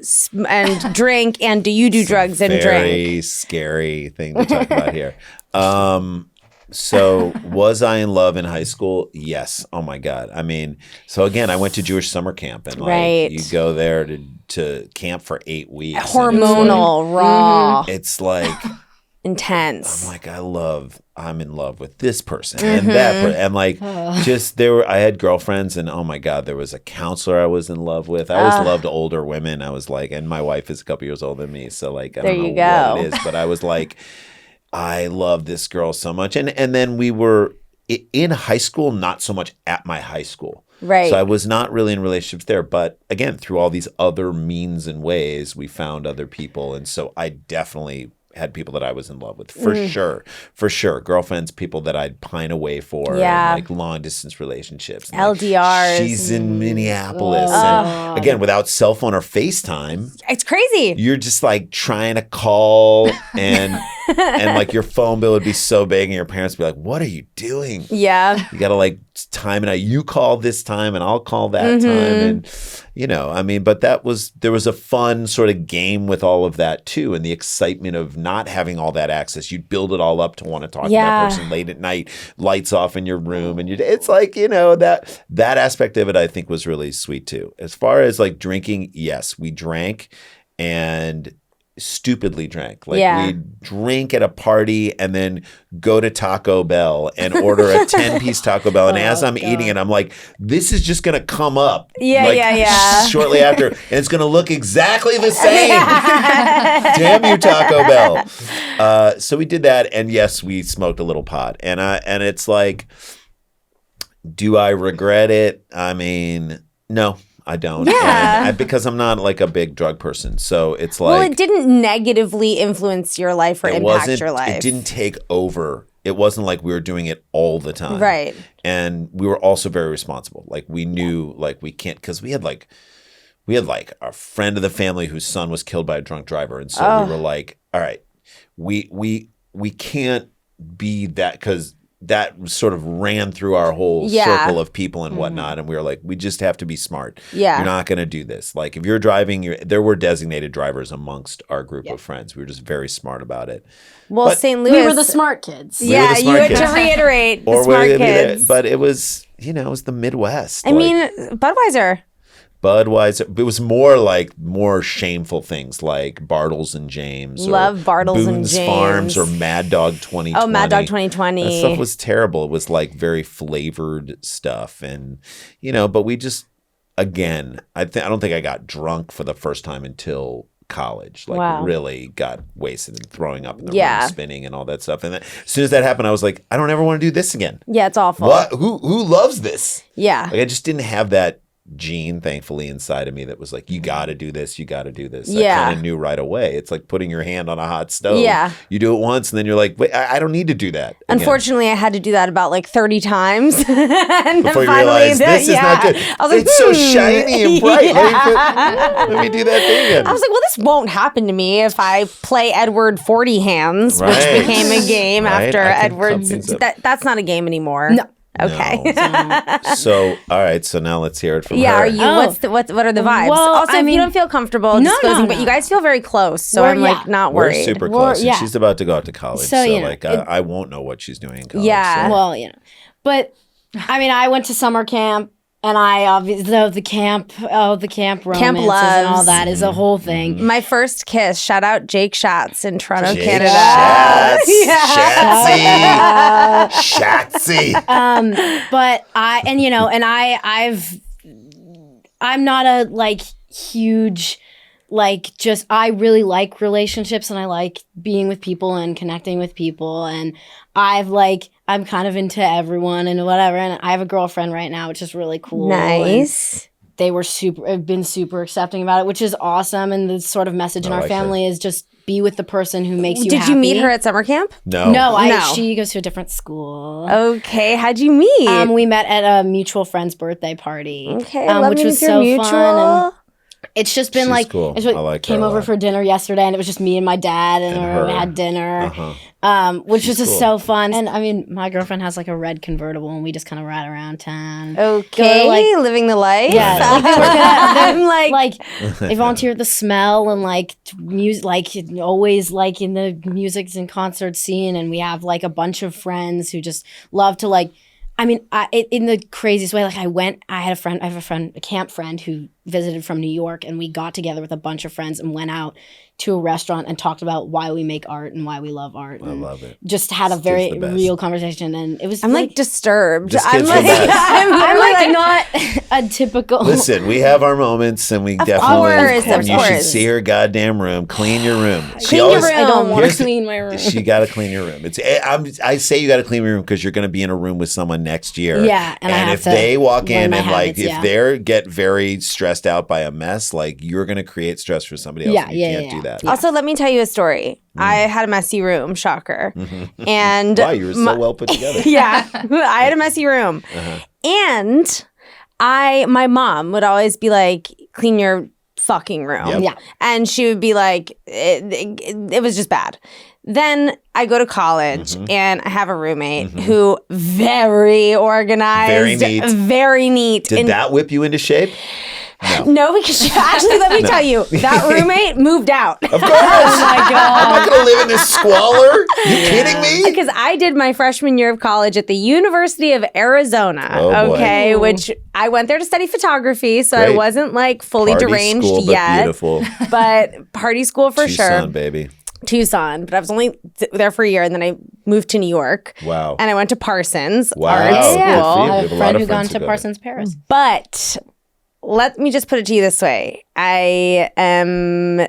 drink? And do you do drugs and drink? Very scary thing to talk about here. So was I in love in high school? Yes. Oh my God. I mean, so again, I went to Jewish summer camp, and you go there to camp for 8 weeks. Hormonal, raw. It's like intense. I'm like, I'm in love with this person and that person. And like I had girlfriends, and oh my God, there was a counselor I was in love with. I always loved older women. I was like, and my wife is a couple years older than me. So like, I don't know what it is, but I was like, I love this girl so much. And then we were in high school, not so much at my high school. Right. So I was not really in relationships there. But again, through all these other means and ways, we found other people. And so I definitely had people that I was in love with, for sure. Girlfriends, people that I'd pine away for, and like long distance relationships. LDRs. She's in Minneapolis. And again, without cell phone or FaceTime. It's crazy. You're just like trying to call, and like your phone bill would be so big, and your parents would be like, what are you doing? Yeah. You got to like time it out. You call this time and I'll call that time. And, but there was a fun sort of game with all of that too. And the excitement of not having all that access. You'd build it all up to want to talk to that person late at night, lights off in your room. And it's like, that aspect of it, I think, was really sweet too. As far as like drinking, yes, we drank, and stupidly drank. Like Yeah. we'd drink at a party and then go to Taco Bell and order a 10-piece Taco Bell. And as I'm eating it, I'm like, this is just going to come up. Yeah. Shortly after. And it's going to look exactly the same. Damn you, Taco Bell. So we did that. And yes, we smoked a little pot. And it's like, do I regret it? I mean, no. I don't. Yeah. Because I'm not like a big drug person. So it's like. Well, it didn't negatively influence your life or impact your life. It didn't take over. It wasn't like we were doing it all the time. Right. And we were also very responsible. Like we knew like we can't, because we had like a friend of the family whose son was killed by a drunk driver. And so we were like, all right, we can't be that, because that sort of ran through our whole circle of people and whatnot. And we were like, we just have to be smart. Yeah. You're not going to do this. Like if you're driving, there were designated drivers amongst our group of friends. We were just very smart about it. Well, But St. Louis. We were the smart kids. We were Yeah, the you smart had kids. to reiterate the Or smart were they kids. But it was, it was the Midwest. I mean, Budweiser. Budweiser. It was more shameful things like Bartles and James. Love Bartles and Boone's James. Farms or Mad Dog 2020. Oh, Mad Dog 2020. That stuff was terrible. It was like very flavored stuff. And, but we just, again, I don't think I got drunk for the first time until college. Like Wow. really got wasted and throwing up in the Yeah. room, spinning and all that stuff. And then, as soon as that happened, I was like, I don't ever want to do this again. Yeah, it's awful. What? Who loves this? Yeah. Like I just didn't have that gene, thankfully, inside of me that was like, you got to do this, you got to do this. Yeah. I kind of knew right away. It's like putting your hand on a hot stove. Yeah. You do it once and then you're like, wait, I don't need to do that again. Unfortunately, I had to do that about like 30 times. And then Before you finally, realize this is not good. I was like, It's so shiny and bright. Yeah. Let me do that thing again. I was like, well, this won't happen to me if I play Edward 40 Hands, which Right. became a game Right. after I can Edward's. cup things up. That's not a game anymore. No. Okay. No. So, all right. So now let's hear it from Yeah, her. are you? Oh. What are the vibes? Well, also, I if you mean- don't feel comfortable No, disclosing, no, but no. you guys feel very close, so We're- I'm like yeah. not We're worried. super Well, close. And yeah. she's about to go out to college. So, So, like, I won't know what she's doing in college. Yeah. so. Well, but I mean, I went to summer camp, and I obviously the camp romances and all loves. that is a whole thing. My first kiss. Shout out Jake Schatz in Toronto, Jake Canada. Schatz. Yeah. Shatsy. But I'm not a like huge I really like relationships and I like being with people and connecting with people, and I'm kind of into everyone and whatever, and I have a girlfriend right now, which is really cool. Nice. And they have been super accepting about it, which is awesome. And the sort of message in I our like family is just be with the person who makes you Did happy. you meet her at summer camp? No. No, No. she goes to a different school. Okay. How'd you meet? We met at a mutual friend's birthday party. Okay. Love which meeting was with your so mutual. fun. And it's just been She's like, cool. it's I like her came a over lot. for dinner yesterday, and it was just me and my dad, and And we her. had dinner, which was just cool. so fun. And I mean, my girlfriend has like a red convertible, and we just kind of ride around town. Okay. Go, like- living the life. Yeah, I'm like, they volunteer at the smell and like music, like always like in the music and concert scene, and we have like a bunch of friends who just love to like. I mean, in the craziest way, like I have a camp friend who visited from New York, and we got together with a bunch of friends and went out to a restaurant and talked about why we make art and why we love art. I and love it. Just had a It's very the best. real conversation, and it was. I'm like disturbed. Just I'm kids like, are best. I'm like not a typical. Listen, we have our moments, and we course, definitely. of You should course. see her goddamn room. Clean your room. Clean your room. I don't want Here's to the- clean my room. She got to clean your room. I say you got to clean your room because you're going to be in a room with someone next year. Yeah, and I have if to they walk learn in my and like habits, if yeah. they get very stressed out by a mess, like you're going to create stress for somebody else. Yeah, and you yeah, can't yeah, do that. yeah. Also, let me tell you a story. I had a messy room, shocker. And Wow, you were so well put together. yeah, I had a messy room. And my mom would always be like, clean your fucking room. Yep. Yeah. And she would be like, it was just bad. Then I go to college and I have a roommate who very organized, Very neat. very neat. Did And that whip you into shape? No, because actually, let me tell you, that roommate moved out. Of course. Oh my God. I'm not going to live in this squalor. You kidding me? Because I did my freshman year of college at the University of Arizona. Oh, boy. Okay, which I went there to study photography, so I Great. wasn't like fully Party deranged school, but yet. beautiful. But party school for Tucson, sure. baby. Tucson, but I was only there for a year, and then I moved to New York. Wow. And I went to Parsons Wow. Art Good for School. you. I have We a have a lot friend of who gone friends who to go Parsons Paris. But let me just put it to you this way. I am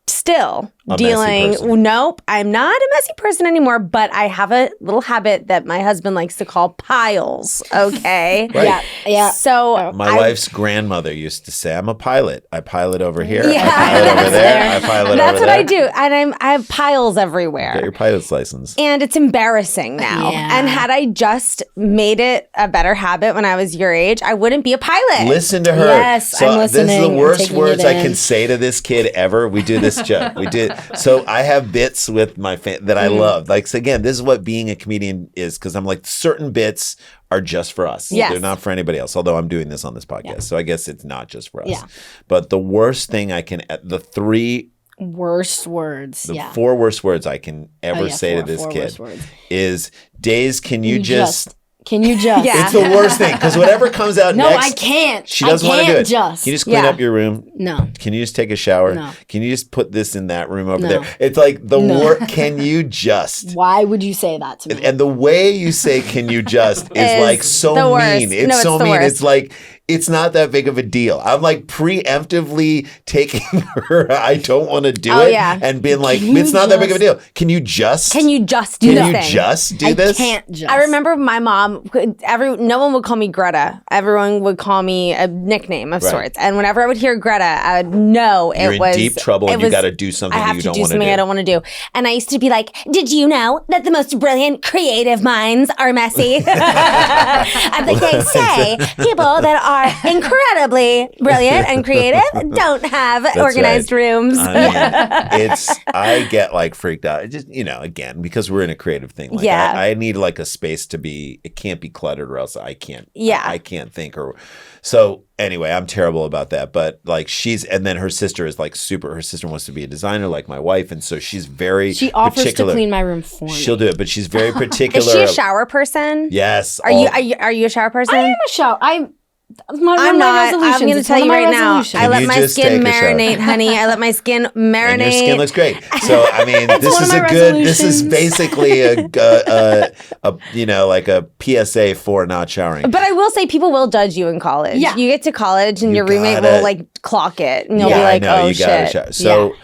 still A messy dealing. person. Nope, I'm not a messy person anymore, but I have a little habit that my husband likes to call piles. Okay. Right. Yeah. So My wife's grandmother used to say, I'm a pilot. I pilot over here. Yeah, I pilot over that's there. I pilot that's over what there. I do, and I have piles everywhere. Get your pilot's license. And it's embarrassing now. Yeah. And had I just made it a better habit when I was your age, I wouldn't be a pilot. Listen to her. Yes, I'm This is listening. the I'm worst taking words it I in. can say to this kid ever. We do this joke. We did. So I have bits with my that I love. Like, so again, this is what being a comedian is, because I'm like, certain bits are just for us. Yes. They're not for anybody else. Although I'm doing this on this podcast. So I guess it's not just for us. Yeah. But the worst thing I can, the Worst words. the Yeah. 4 worst words I can ever Oh, yeah, say to four this worst kid words. is, Days, can you just Can you just? Yeah. It's the worst thing, because whatever comes out No, next, I can't. she doesn't want to do it. Can you just clean Yeah. up your room? No. Can you just take a shower? No. Can you just put this in that room over No. there? It's like the No. word, can you just? Why would you say that to me? And the way you say "can you just" is Is like so the worst. mean. It's No, it's so the mean. worst. It's like it's not that big of a deal. I'm like preemptively taking her. I don't want to do Oh, it, yeah. and being like, Can you it's not that big of a just- deal. Can you just? Can you just do Can this you thing? just do I this? can't just. I remember my mom. No one would call me Greta. Everyone would call me a nickname of Right. sorts. And whenever I would hear Greta, I would know it You're in was deep trouble, and it you was- got to do something I have you to don't do want to something do. I don't want to do. And I used to be like, "Did you know that the most brilliant creative minds are messy?" And like they say, people that are incredibly brilliant and creative don't have organized right. rooms. I get like freaked out. It just, again, because we're in a creative thing. Like, Yeah. I need like a space to be, it can't be cluttered or else I can't, Yeah. I can't think so anyway, I'm terrible about that. But like and then her sister is like her sister wants to be a designer like my wife. And so she's very She offers particular. to clean my room for me. She'll do it, but she's very particular. Is she a shower person? Yes. Are you a shower person? I am a shower. I'm not. I'm going to tell you right now. I Can let you my just skin take a shower? marinate, honey. I let my skin marinate. And your skin looks great. So I mean, this one is of my this is resolutions. basically like a PSA for not showering. But I will say, people will judge you in college. Yeah. You get to college, and You your roommate gotta- will like clock it, and you'll Yeah, be like, I know, "Oh you gotta shit!" shower. So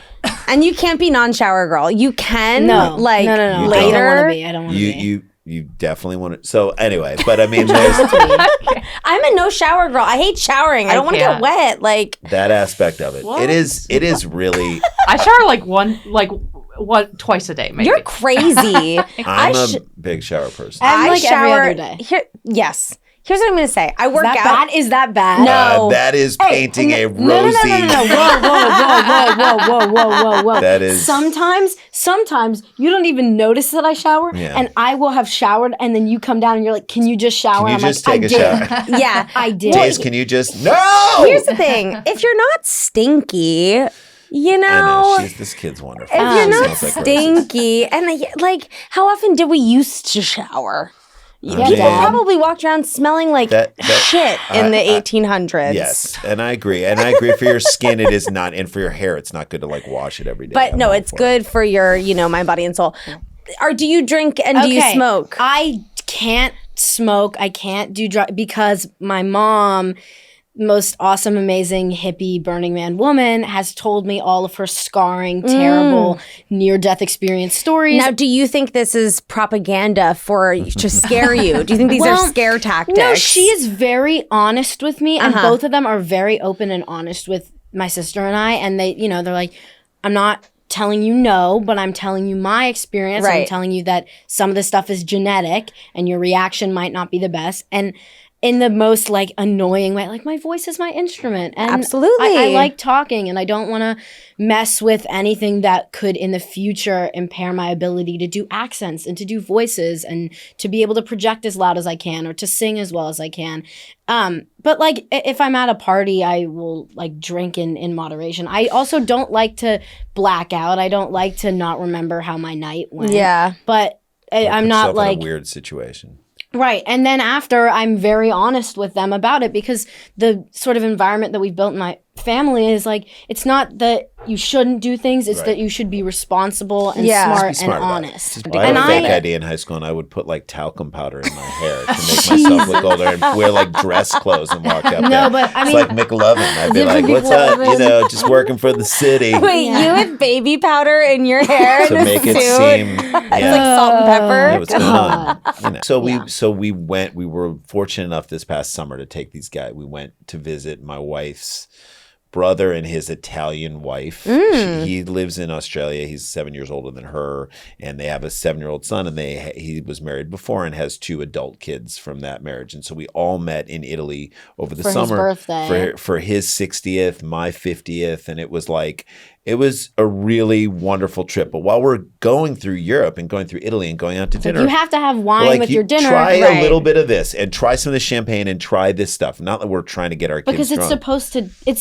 And you can't be non-shower girl. You can, No. like no. You I don't later. want to be. I don't want to be. you definitely want to. So anyway, but I mean, there's I'm a no shower girl. I hate showering. I don't want to get can't. wet. Like, that aspect of it. What? It is really. I shower twice a day, maybe. you're crazy. I'm a big shower person. I'm I like every shower. other day. Yes. Here's what I'm going to say. I work Is that out. bad? Is that bad? No. That is painting a rosy. No. Whoa. That is. Sometimes you don't even notice that I shower, Yeah. and I will have showered, and then you come down and you're like, "Can you just shower?" Can you and I'm just like, take a "I did." shower? Yeah. I did. Days, can you just no? Here's the thing. If you're not stinky, you I know, know. This kid's wonderful. if you're She not smells like roses. stinky, and like, how often did we used to shower? Yeah, People Dad. probably walked around smelling like That- shit in the 1800s. Yes, and I agree. And I agree for your skin, it is not, and for your hair, it's not good to like wash it every day. But I'm no, all it's for it. good for your, mind, body, and soul. Or do you drink and do you smoke? I can't smoke. I can't do drugs because my mom, most awesome, amazing, hippie, Burning Man woman, has told me all of her scarring, terrible, near-death experience stories. Now, do you think this is propaganda to scare you? Do you think these are scare tactics? No, she is very honest with me, and both of them are very open and honest with my sister and I. And they, they're like, I'm not telling you no, but I'm telling you my experience. I'm Right. telling you that some of this stuff is genetic, and your reaction might not be the best. And in the most like annoying way. Like my voice is my instrument. And Absolutely. I like talking and I don't want to mess with anything that could in the future impair my ability to do accents and to do voices and to be able to project as loud as I can or to sing as well as I can. But like if I'm at a party, I will like drink in moderation. I also don't like to black out. I don't like to not remember how my night went. Yeah. Or But I'm put not yourself like in a weird situation. Right. And then after, I'm very honest with them about it because the sort of environment that we've built in my family is like, it's not that you shouldn't do things, it's that you should be responsible and Yeah. smart, Just be and smart about it. honest. I had And a fake idea in high school, and I would put like talcum powder in my hair to make myself look older and wear like dress clothes and walk up there. No, but I It's mean, like McLovin. I'd be like, "What's up? You know, just working for the city." Wait, you with baby powder in your hair To in a make suit? it seem, It's like salt and pepper. yeah, what's going on? You know. So Yeah. we went. We were fortunate enough this past summer to take these guys. We went to visit my wife's brother and his Italian wife. He lives in Australia. He's 7 years older than her, and they have a 7-year-old son. And he was married before and has 2 adult kids from that marriage. And so we all met in Italy over the For his summer birthday. for his 60th, my 50th, and it was a really wonderful trip. But while we're going through Europe and going through Italy and going out to dinner, you have to have wine like, with you your dinner. try Right. a little bit of this and try some of the champagne and try this stuff. Not that we're trying to get our kids because it's drunk.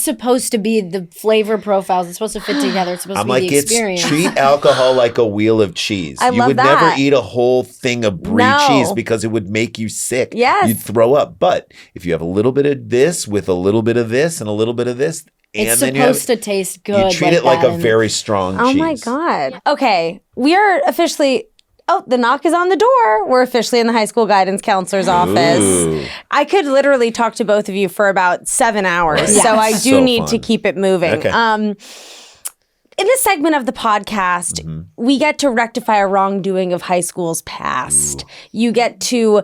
supposed to be the flavor profiles. It's supposed to fit together. It's supposed I'm to be like, the experience. treat alcohol like a wheel of cheese. I You love would that. never eat a whole thing of brie No. cheese because it would make you sick. Yes. You'd throw up. But if you have a little bit of this with a little bit of this and a little bit of this, and It's then supposed to taste good. you treat it like that a and- very strong Oh cheese. my God. Okay. We are officially. Oh, the knock is on the door. We're officially in the high school guidance counselor's office. Ooh. I could literally talk to both of you for about 7 hours. Right. So I do So need fun. to keep it moving. Okay. In this segment of the podcast, we get to rectify a wrongdoing of high school's past. You get to,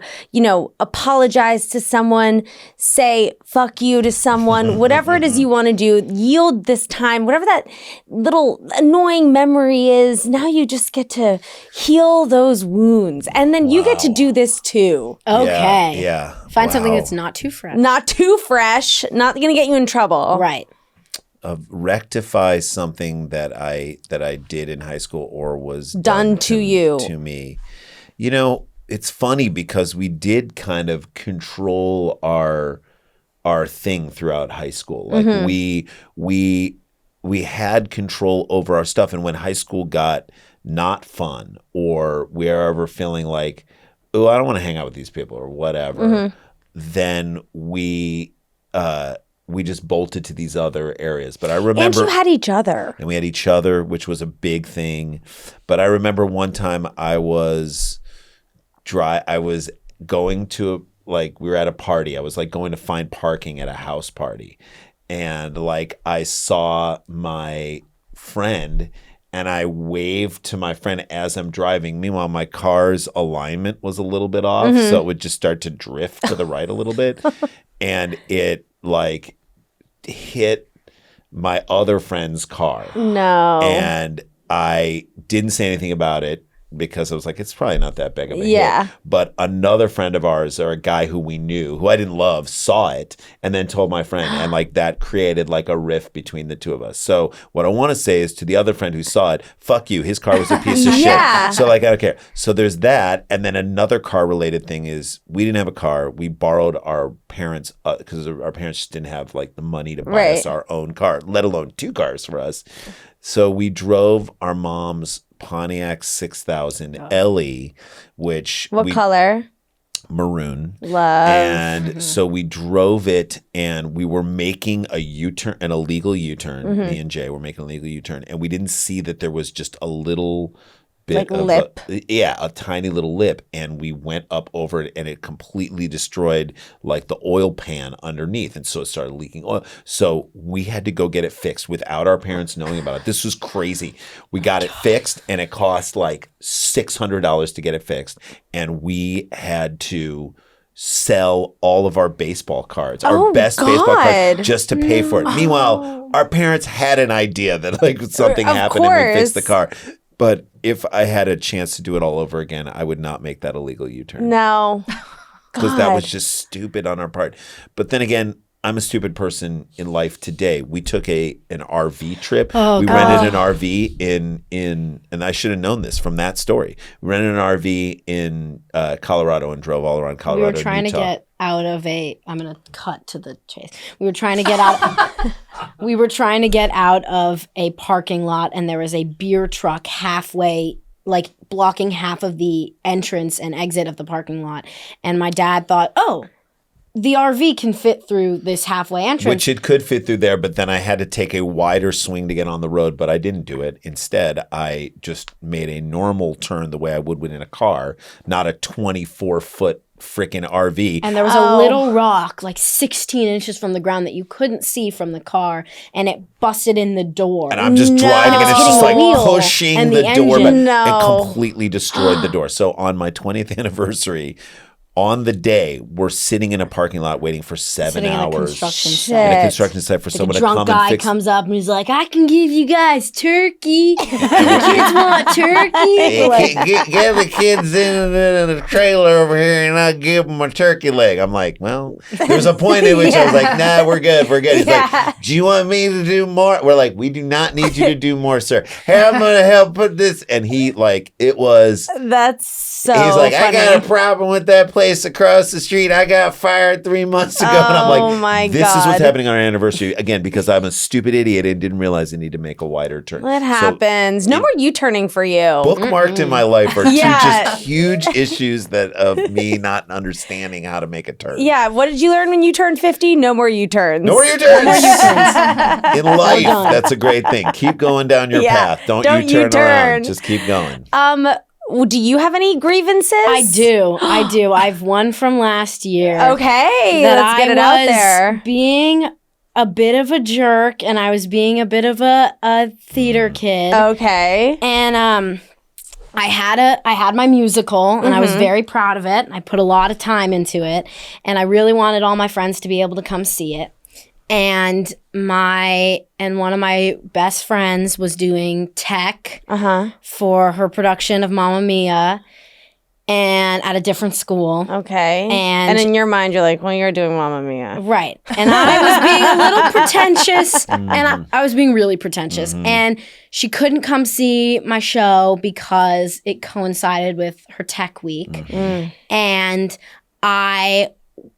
apologize to someone, say fuck you to someone, whatever it is you want to do, yield this time, whatever that little annoying memory is. Now you just get to heal those wounds. And then you get to do this too. Okay. Yeah. Find something Wow. that's not too fresh. Not too fresh, not going to get you in trouble. Right. Rectify something that I did in high school or was Done to you. to me. It's funny because we did kind of control our thing throughout high school. Like we had control over our stuff, and when high school got not fun or we are ever feeling like, oh, I don't want to hang out with these people or whatever, then we just bolted to these other areas. But I remember, And you had each other. and we had each other, which was a big thing. But I remember one time I was going to, like, we were at a party. I was like going to find parking at a house party. And like I saw my friend and I waved to my friend as I'm driving. Meanwhile, my car's alignment was a little bit off. So it would just start to drift to the right a little bit. And it like hit my other friend's car. No. And I didn't say anything about it because I was like, it's probably not that big of a Yeah. hit. But another friend of ours, or a guy who we knew, who I didn't love, saw it and then told my friend. And like that created like a rift between the two of us. So what I want to say is to the other friend who saw it, fuck you. His car was a piece of Yeah. shit. So like, I don't care. So there's that. And then another car related thing is we didn't have a car. We borrowed our parents because our parents just didn't have like the money to buy us our own car, let alone 2 cars for us. So we drove our mom's Pontiac 6000 LE, which What color? maroon. Love. And so we drove it and we were making a U-turn, an illegal U-turn. Me and Jay were making an illegal U-turn. And we didn't see that there was just a little bit Like of lip. a tiny little lip. And we went up over it and it completely destroyed like the oil pan underneath. And so it started leaking oil. So we had to go get it fixed without our parents knowing about it. This was crazy. We got it fixed and it cost like $600 to get it fixed. And we had to sell all of our baseball cards, our Oh, best baseball God. cards, just to pay for it. Meanwhile, our parents had an idea that like something Of happened and we fixed the course. car. But if I had a chance to do it all over again, I would not make that illegal U-turn. No. because that was just stupid on our part. But then again, I'm a stupid person in life today. We took an RV trip. We rented an RV in and I should have known this from that story. We rented an RV in Colorado and drove all around Colorado. We were trying to get out of I'm going to cut to the chase. We were trying to get out. We were trying to get out of a parking lot, and there was a beer truck halfway, like blocking half of the entrance and exit of the parking lot. And my dad thought, the RV can fit through this halfway entrance. Which it could fit through there, but then I had to take a wider swing to get on the road, but I didn't do it. Instead, I just made a normal turn the way I would in a car, not a 24-foot freaking RV. And there was a little rock like 16 inches from the ground that you couldn't see from the car, and it busted in the door. And I'm just driving, and it's just like pushing the door back and completely destroyed the door. So on my 20th anniversary, on the day, we're sitting in a parking lot waiting for 7 hours. In a construction site for someone to come and fix. A drunk guy comes up and he's like, I can give you guys turkey. Do the kids want turkey? Get the kids in the trailer over here and I'll give them a turkey leg. I'm like, well, there's a point at which I was like, nah, we're good. He's like, do you want me to do more? We're like, we do not need you to do more, sir. Hey, I'm going to help put this. And he it was. That's so he's like, funny. I got a problem with that place across the street. I got fired 3 months ago. And I'm like, this is what's happening on our anniversary. Again, because I'm a stupid idiot and didn't realize I need to make a wider turn. What happens? No more U-turning for you. Bookmarked in my life are two just huge issues of me not understanding how to make a turn. Yeah. What did you learn when you turned 50? No more U-turns. No more U-turns. In life, that's a great thing. Keep going down your path. Don't U-turn around. Just keep going. Do you have any grievances? I do. I've one from last year. Okay, let's get it out there. Being a bit of a jerk, and I was being a bit of a theater kid. Okay. And I had my musical, and I was very proud of it. I put a lot of time into it, and I really wanted all my friends to be able to come see it. And one of my best friends was doing tech for her production of Mamma Mia, and at a different school. Okay. And in your mind, you're like, well, you're doing Mamma Mia. Right. And I was being a little pretentious, and I was being really pretentious. And she couldn't come see my show because it coincided with her tech week. And I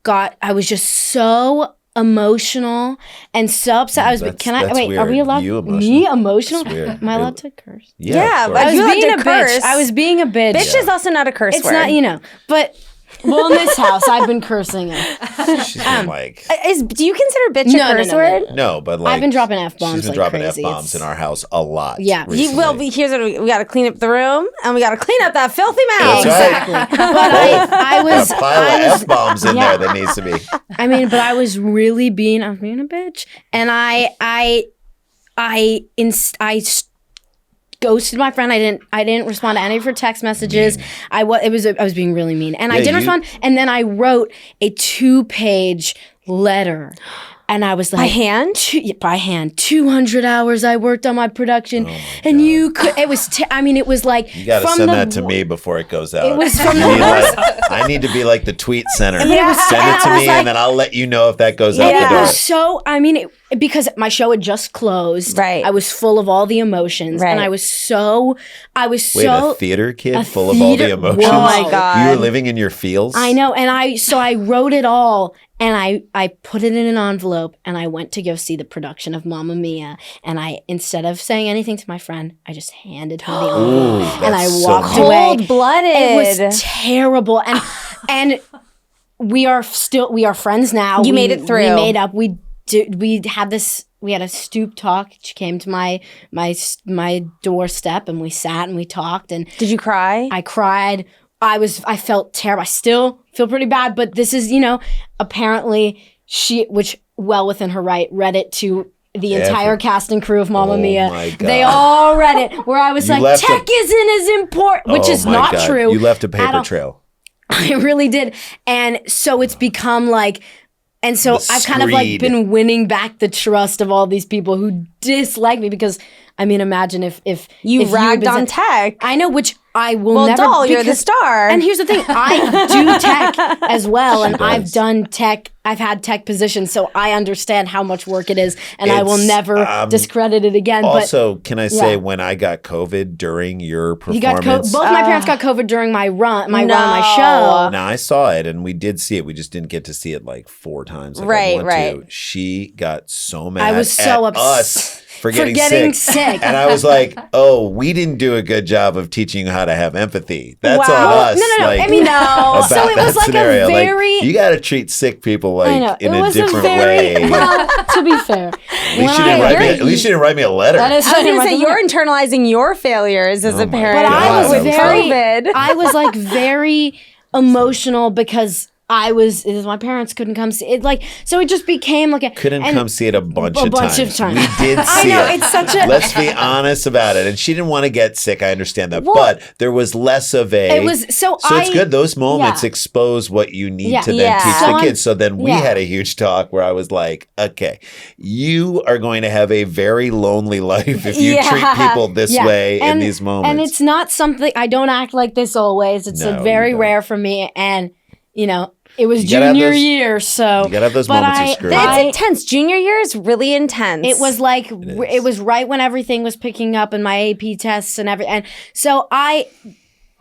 was just so emotional and so upset. I was. Are we allowed? Me emotional? Am I allowed to curse? Yeah, but I was being a bitch. I was being a bitch. Bitch is also not a curse word. It's not, but. Well, in this house, I've been cursing it. She's been like... do you consider bitch a curse word? No, but like... I've been dropping F-bombs She's been dropping F-bombs in our house a lot. Yeah. Here's what we got to clean up the room, and we got to clean up that filthy mouth. That's right. But I was... a pile of F-bombs in there that needs to be... but I was really being a bitch. And I ghosted my friend. I didn't respond to any of her text messages. I was being really mean, and I didn't respond. And then I wrote a 2-page letter, and I was like, by hand. 200 hours I worked on my production, and you could. It was. It was like you got to send that to me before it goes out. It was from the worst. I need to be like the tweet center. Send it to me, and then I'll let you know if that goes out the door. It was so. Because my show had just closed, right? I was full of all the emotions, and I was so. Wait, a theater kid full of all the emotions? Oh my God! You were living in your feels. I know, and I wrote it all, and I put it in an envelope, and I went to go see the production of Mamma Mia, and instead of saying anything to my friend, I just handed her the envelope, and I walked away. Cold-blooded. It was terrible, and we are friends now. You made it through. We made up. We had a stoop talk. She came to my doorstep, and we sat and we talked. And did you cry? I cried. I felt terrible. I still feel pretty bad, but this is, apparently which well within her right, read it to the entire cast and crew of Mamma Mia. My God. They all read it, where I was tech isn't as important, which is not true. You left a paper trail. I really did. And so it's become like... And so I've kind of been winning back the trust of all these people who dislike me because, imagine if you ragged on tech. I know, which I will Well, never. doll, you're the star. And here's the thing: I do tech as well, and does. I've done tech. I've had tech positions, so I understand how much work it is, and I will It's, never discredit it again. Also, can I say yeah. when I got COVID during your You got performance? both my parents got COVID during my run on my show. Now I saw it, and we did see it. We just didn't get to see it like 4 times. Like Right, I want right. to. She got so mad. I was so at us for getting sick. sick. And I was like, "Oh, we didn't do a good job of teaching you how to have empathy. That's Wow. on us." No. Like, I mean, about so it that was like scenario. a very. Like, you got to treat sick people I know. like in It a was different very, way. Well, to be fair, At least you didn't write me a letter. That is I was going to like say, a you're internalizing your failures as Oh a my parent. But I was with very, COVID. I was like very emotional because my parents couldn't come see it. Like, so it just became like Couldn't come see it a bunch of times. of times. We did I see know, it. it's such a- Let's be honest about it. And she didn't want to get sick. I understand that. Well, but there was less of a. It was so it's good. Those moments yeah. expose what you need Yeah. to then Yeah. teach So the I'm- kids. So then we yeah. had a huge talk where I was like, okay, you are going to have a very lonely life if you Yeah. treat people this Yeah. way in And- these moments. And it's not something I don't act like this always. It's No, very you don't. rare for me, and it was You gotta have junior those- year, so you gotta have those but moments of I- screwing It's up. intense. Junior year is really intense. It was like is. it was right when everything was picking up and my AP tests and everything. And so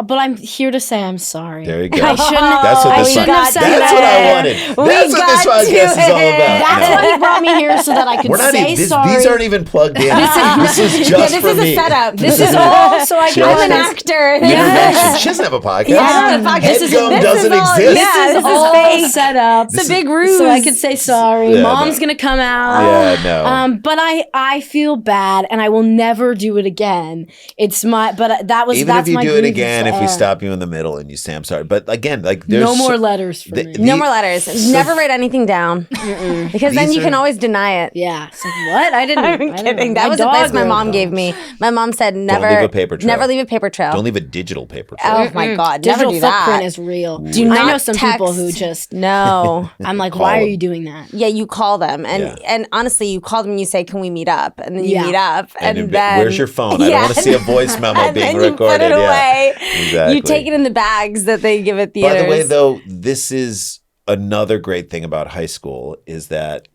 but I'm here to say I'm sorry. There you go. I shouldn't. That's what I this shouldn't got have said to That's that. what I wanted. That's what this got to podcast is all it. about. That's No. why he brought me here so that I could We're not say even, sorry. these aren't even plugged in. This is just yeah, this for is me. a setup. This is all so I She can. also I'm an has- actor. Introduction. She doesn't have a podcast. Yeah, I don't have a podcast. Headgum This is doesn't all- exist. yeah, This is this is all fake. set up. It's a big ruse. So I could say sorry. Yeah, Mom's no. gonna come out. Yeah, no. But I feel bad, and I will never do it again. It's that was Even that's if you my do it grievance again, to if we air. stop you in the middle and you say I'm sorry, but again, like there's No more letters for me. No more letters. Never write anything down. Because then These you can are- always deny it. Yeah. It's like, what? I didn't. I'm kidding. That was advice my mom gave me. My mom said never leave a paper trail. Never leave a paper trail. Don't leave a digital paper trail. Oh my god, Digital never do footprint that. is real. Do I not know some people who text. just. No. I'm like, Call why are them. you doing that? Yeah, you call them, and Yeah. and honestly, you call them and you say, "Can we meet up?" And then you Yeah. meet up, and And then where's your phone? I don't want to see a voice memo and being then you recorded. put it Yeah. away. Exactly. You take it in the bags that they give at theaters. By the way, though, this is another great thing about high school is that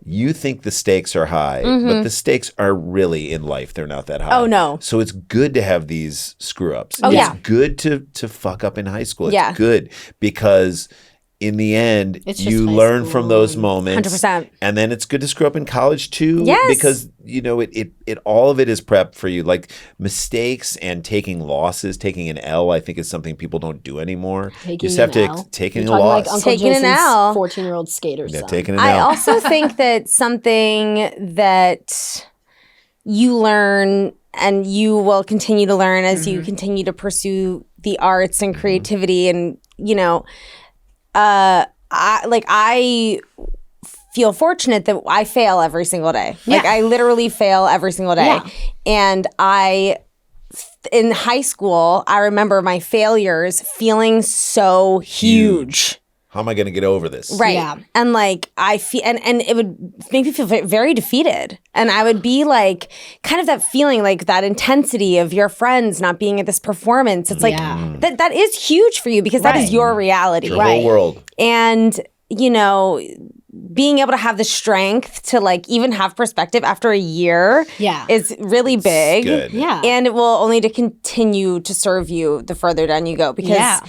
you think the stakes are high, but the stakes are really in life. They're not that high. Mm-hmm. Oh, no. So it's good to have these screw ups. Oh, it's yeah. good to fuck up in high school. It's Yeah. good because in the end, It's just you high learn school. from those moments. 100%. And then it's good to screw up in college too. Yes. Because, it all of it is prep for you. Like mistakes and taking losses, taking an L, I think is something people don't do anymore. you just have to taking a You're talking loss. like Uncle Taking an Jason's L. 14-year-old skater Yeah, son. taking an I L. also think that something that you learn and you will continue to learn as you continue to pursue the arts and creativity and I feel fortunate that I fail every single day. Like I literally fail every single day. Yeah. And in high school, I remember my failures feeling so huge. How am I going to get over this? Right. Yeah. And like I feel and it would make me feel very defeated. And I would be like kind of that feeling like that intensity of your friends not being at this performance. It's like Yeah. that is huge for you because that is your reality. Your whole world. And being able to have the strength to like even have perspective after a year Yeah. is really big. Good. Yeah. And it will only to continue to serve you the further down you go because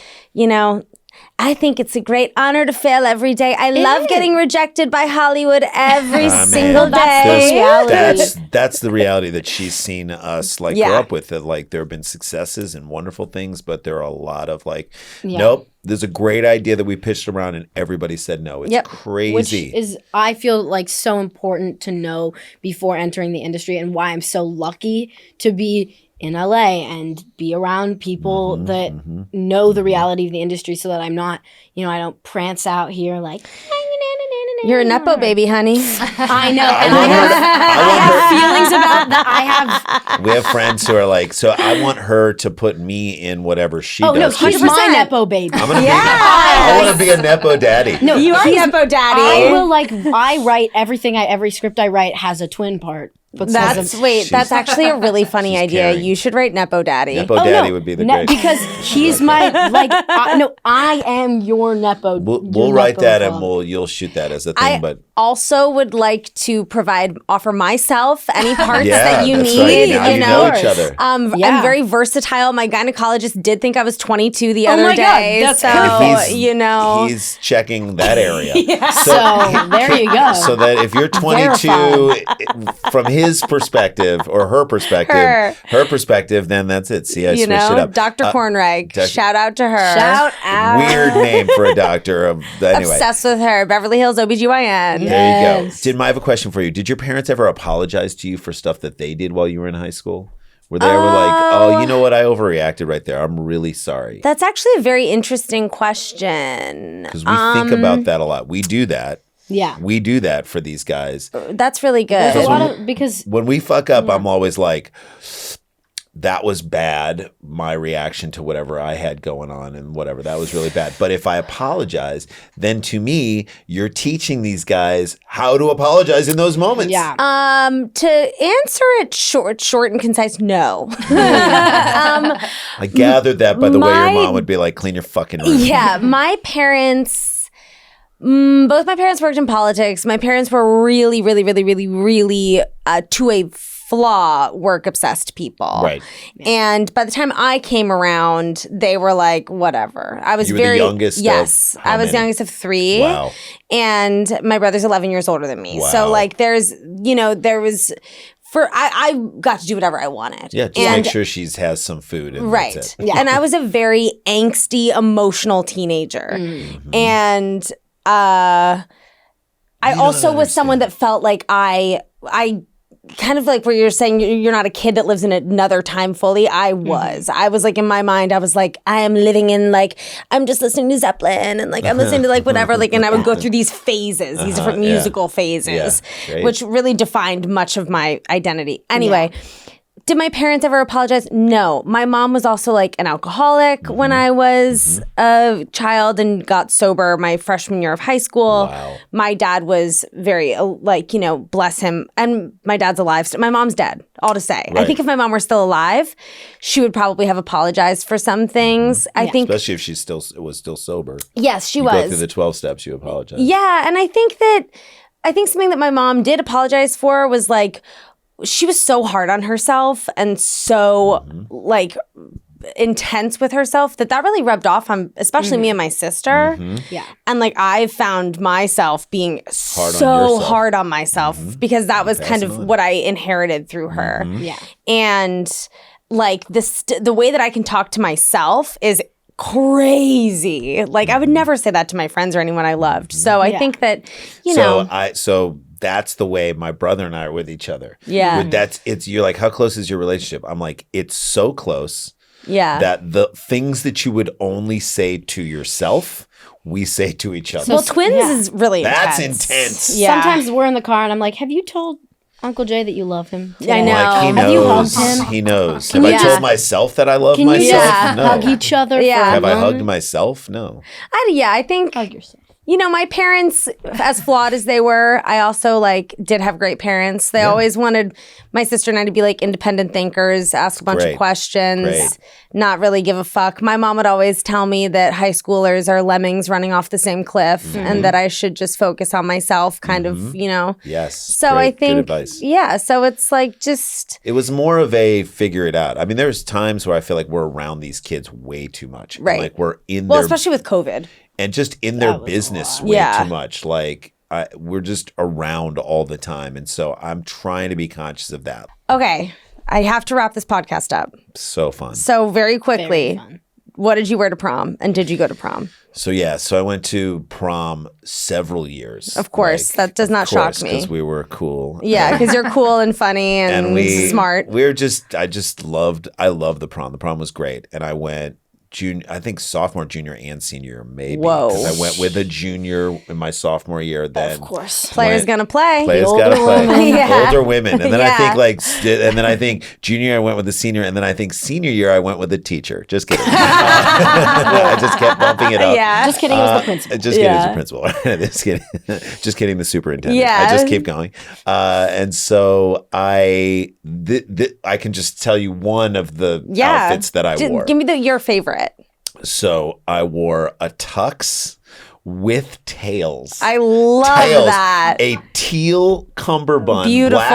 I think it's a great honor to fail every day. I love getting rejected by Hollywood every single That's the day. reality. That's the reality that she's seen us like Yeah. grow up with. That like there have been successes and wonderful things, but there are a lot of like, Yeah. nope. There's a great idea that we pitched around and everybody said no. It's Yep. crazy. Which is, I feel like so important to know before entering the industry, and why I'm so lucky to be in LA and be around people that know the reality of the industry, so that I'm not, I don't prance out here like. You're a Nepo baby, honey. I know, and want her to- I have feelings about that. I have. We have friends who are like, so I want her to put me in whatever she Oh no, does. he's 100%. my Nepo baby. I'm gonna I want to be a Nepo daddy. No, You are he's- Nepo daddy. I will I write every script I write has a twin part. That's actually a really funny idea. caring. You should write Nepo Daddy. Nepo Daddy would be the great. Because he's my I am your Nepo. We'll write that and you'll shoot that as a thing. But also would like to offer myself any parts that you that's need. right. Now you know each other. I'm very versatile. My gynecologist did think I was 22 the other my day. God, that's so he's checking that area. So there you go. So that if you're 22, from his perspective or her perspective, then that's it. See, I switched it up. Dr. Kornreich. Shout out to her. Shout out. Weird name for a doctor. Anyway. Obsessed with her. Beverly Hills OBGYN. There you go. I have a question for you. Did your parents ever apologize to you for stuff that they did while you were in high school? Where they were like, oh, you know what? I overreacted right there. I'm really sorry. That's actually a very interesting question. Because we think about that a lot. We do that. Yeah. We do that for these guys. That's really good. There's a lot of, because when we fuck up, I'm always like, that was bad. My reaction to whatever I had going on and whatever, that was really bad. But if I apologize, then to me, you're teaching these guys how to apologize in those moments. Yeah. To answer it short and concise, no. I gathered that by the way your mom would be like, clean your fucking room. Yeah, my parents, both my parents worked in politics. My parents were really, really, really, really, really, to a flaw, work-obsessed people. Right. And by the time I came around, they were like, whatever. I was You were the youngest Yes. of how I was many? youngest of 3. Wow. And my brother's 11 years older than me. Wow. So, like, there was... I got to do whatever I wanted. Yeah, just make sure she has some food. And Right. That's it. Yeah. And I was a very angsty, emotional teenager. And I also was someone that felt like I kind of like where you're saying you're not a kid that lives in another time fully. I was like, in my mind, I was like, I am living in like, I'm just listening to Zeppelin and like, I'm listening to like whatever, like, and I would go through these phases, these different musical phases, which really defined much of my identity. Anyway. Did my parents ever apologize? No. My mom was also like an alcoholic when I was a child and got sober my freshman year of high school. Wow. My dad was very bless him. And my dad's alive. My mom's dead, all to say. Right. I think if my mom were still alive, she would probably have apologized for some things. I think, especially if she was still sober. yes, she You was. go through the 12 steps, you apologize. Yeah, and I think something that my mom did apologize for was like, she was so hard on herself and so like intense with herself that really rubbed off on especially me and my sister. Yeah. And like I found myself being hard on myself because that was kind of what I inherited through her. Yeah. And like the way that I can talk to myself is crazy. Like I would never say that to my friends or anyone I loved. So I think that So that's the way my brother and I are with each other. Yeah. You're like, how close is your relationship? I'm like, it's so close. Yeah. That the things that you would only say to yourself, we say to each other. Well, twins is really That's intense. intense. Yeah. Sometimes we're in the car and I'm like, have you told Uncle Jay that you love him today? I know. Like, he knows. Have you hugged him? He knows. Have I Yeah. told myself that I love Can you myself? just No. hug each other Yeah. for a Have I moment? hugged myself? No. I think Hug yourself. my parents, as flawed as they were, I also like did have great parents. They always wanted my sister and I to be like independent thinkers, ask a bunch of questions, Great. not really give a fuck. My mom would always tell me that high schoolers are lemmings running off the same cliff and that I should just focus on myself, kind of, Yes. So Great. I Good think, advice. yeah, so it's like just, It was more of a figure it out. I mean, there's times where I feel like we're around these kids way too much. Right. Like we're in well, their especially with COVID. and just in their business way Yeah. too much. Like we're just around all the time, and so I'm trying to be conscious of that. Okay, I have to wrap this podcast up. So fun. So very quickly, Very fun. what did you wear to prom? And did you go to prom? So I went to prom several years. Of course, that does not shock me. because we were cool. Yeah, because you're cool and funny and, and we smart. I loved the prom. The prom was great, and I went I think sophomore, junior, and senior year, maybe. Whoa. Because I went with a junior in my sophomore year. Then Of course. Players gonna play. Players The gotta older play. women. Yeah. Older women. And then Yeah. I think junior year I went with the senior, and then I think senior year I went with the teacher. Just kidding. I just kept bumping it up. Yeah. Just kidding, it was the principal. Just kidding, Yeah. it's the principal. Just kidding. Just kidding, the superintendent. Yeah. I just keep going. And so I can just tell you one of the outfits that I wore. Give me your favorite. So I wore a tux with tails. I love that. A teal cummerbund. Beautiful. Black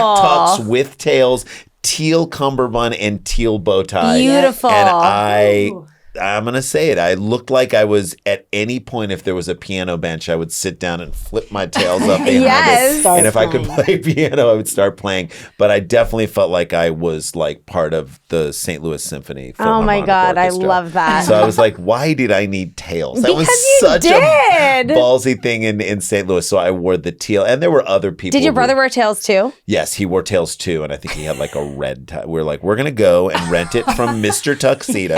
tux with tails, teal cummerbund, and teal bow tie. Beautiful. And I'm going to say it. I looked like I was at any point, if there was a piano bench, I would sit down and flip my tails up behind Yes. it. And if I could play piano, I would start playing. But I definitely felt like I was like part of the St. Louis Symphony Oh my Philharmonic God, Orchestra. I love that. So I was like, why did I need tails? That Because was you such did. a ballsy thing in St. Louis. So I wore the teal. And there were other people. Did your who- brother wear tails too? Yes, he wore tails too, and I think he had like a red tie. We're like, we're gonna go and rent it from Mr. Tuxedo.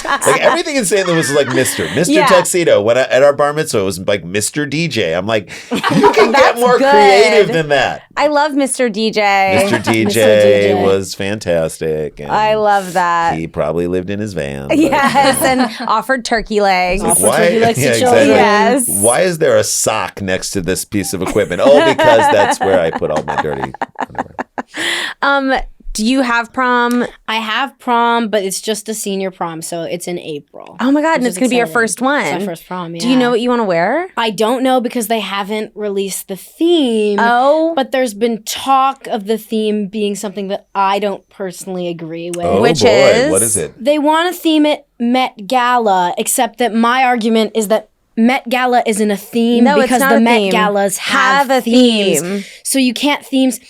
Like everything in St. Louis was like Mr. Yeah. Tuxedo. When at our bar mitzvah, it was like Mr. DJ. I'm like, you can get That's more good. creative than that. I love Mr. DJ. Mr. DJ DJ. was fantastic. And I love that. he probably lived in his van. but- Yes, and offered turkey legs. Like, Offered turkey legs to exactly. children. Yes. Why is there a sock next to this piece of equipment? Oh, because that's where I put all my dirty. Whatever. Do you have prom? I have prom, but it's just a senior prom, so it's in April. Oh my God, and Which it's is going to be your exciting. first one. It's my first prom, yeah. Do you know what you want to wear? I don't know because they haven't released the theme. Oh. But there's been talk of the theme being something that I don't personally agree with. Oh Which boy, is? what is it? They want to theme it Met Gala, except that my argument is that Met Gala isn't a theme No, it's because not the a Met theme. Galas Have a themes. theme. So you can't themes.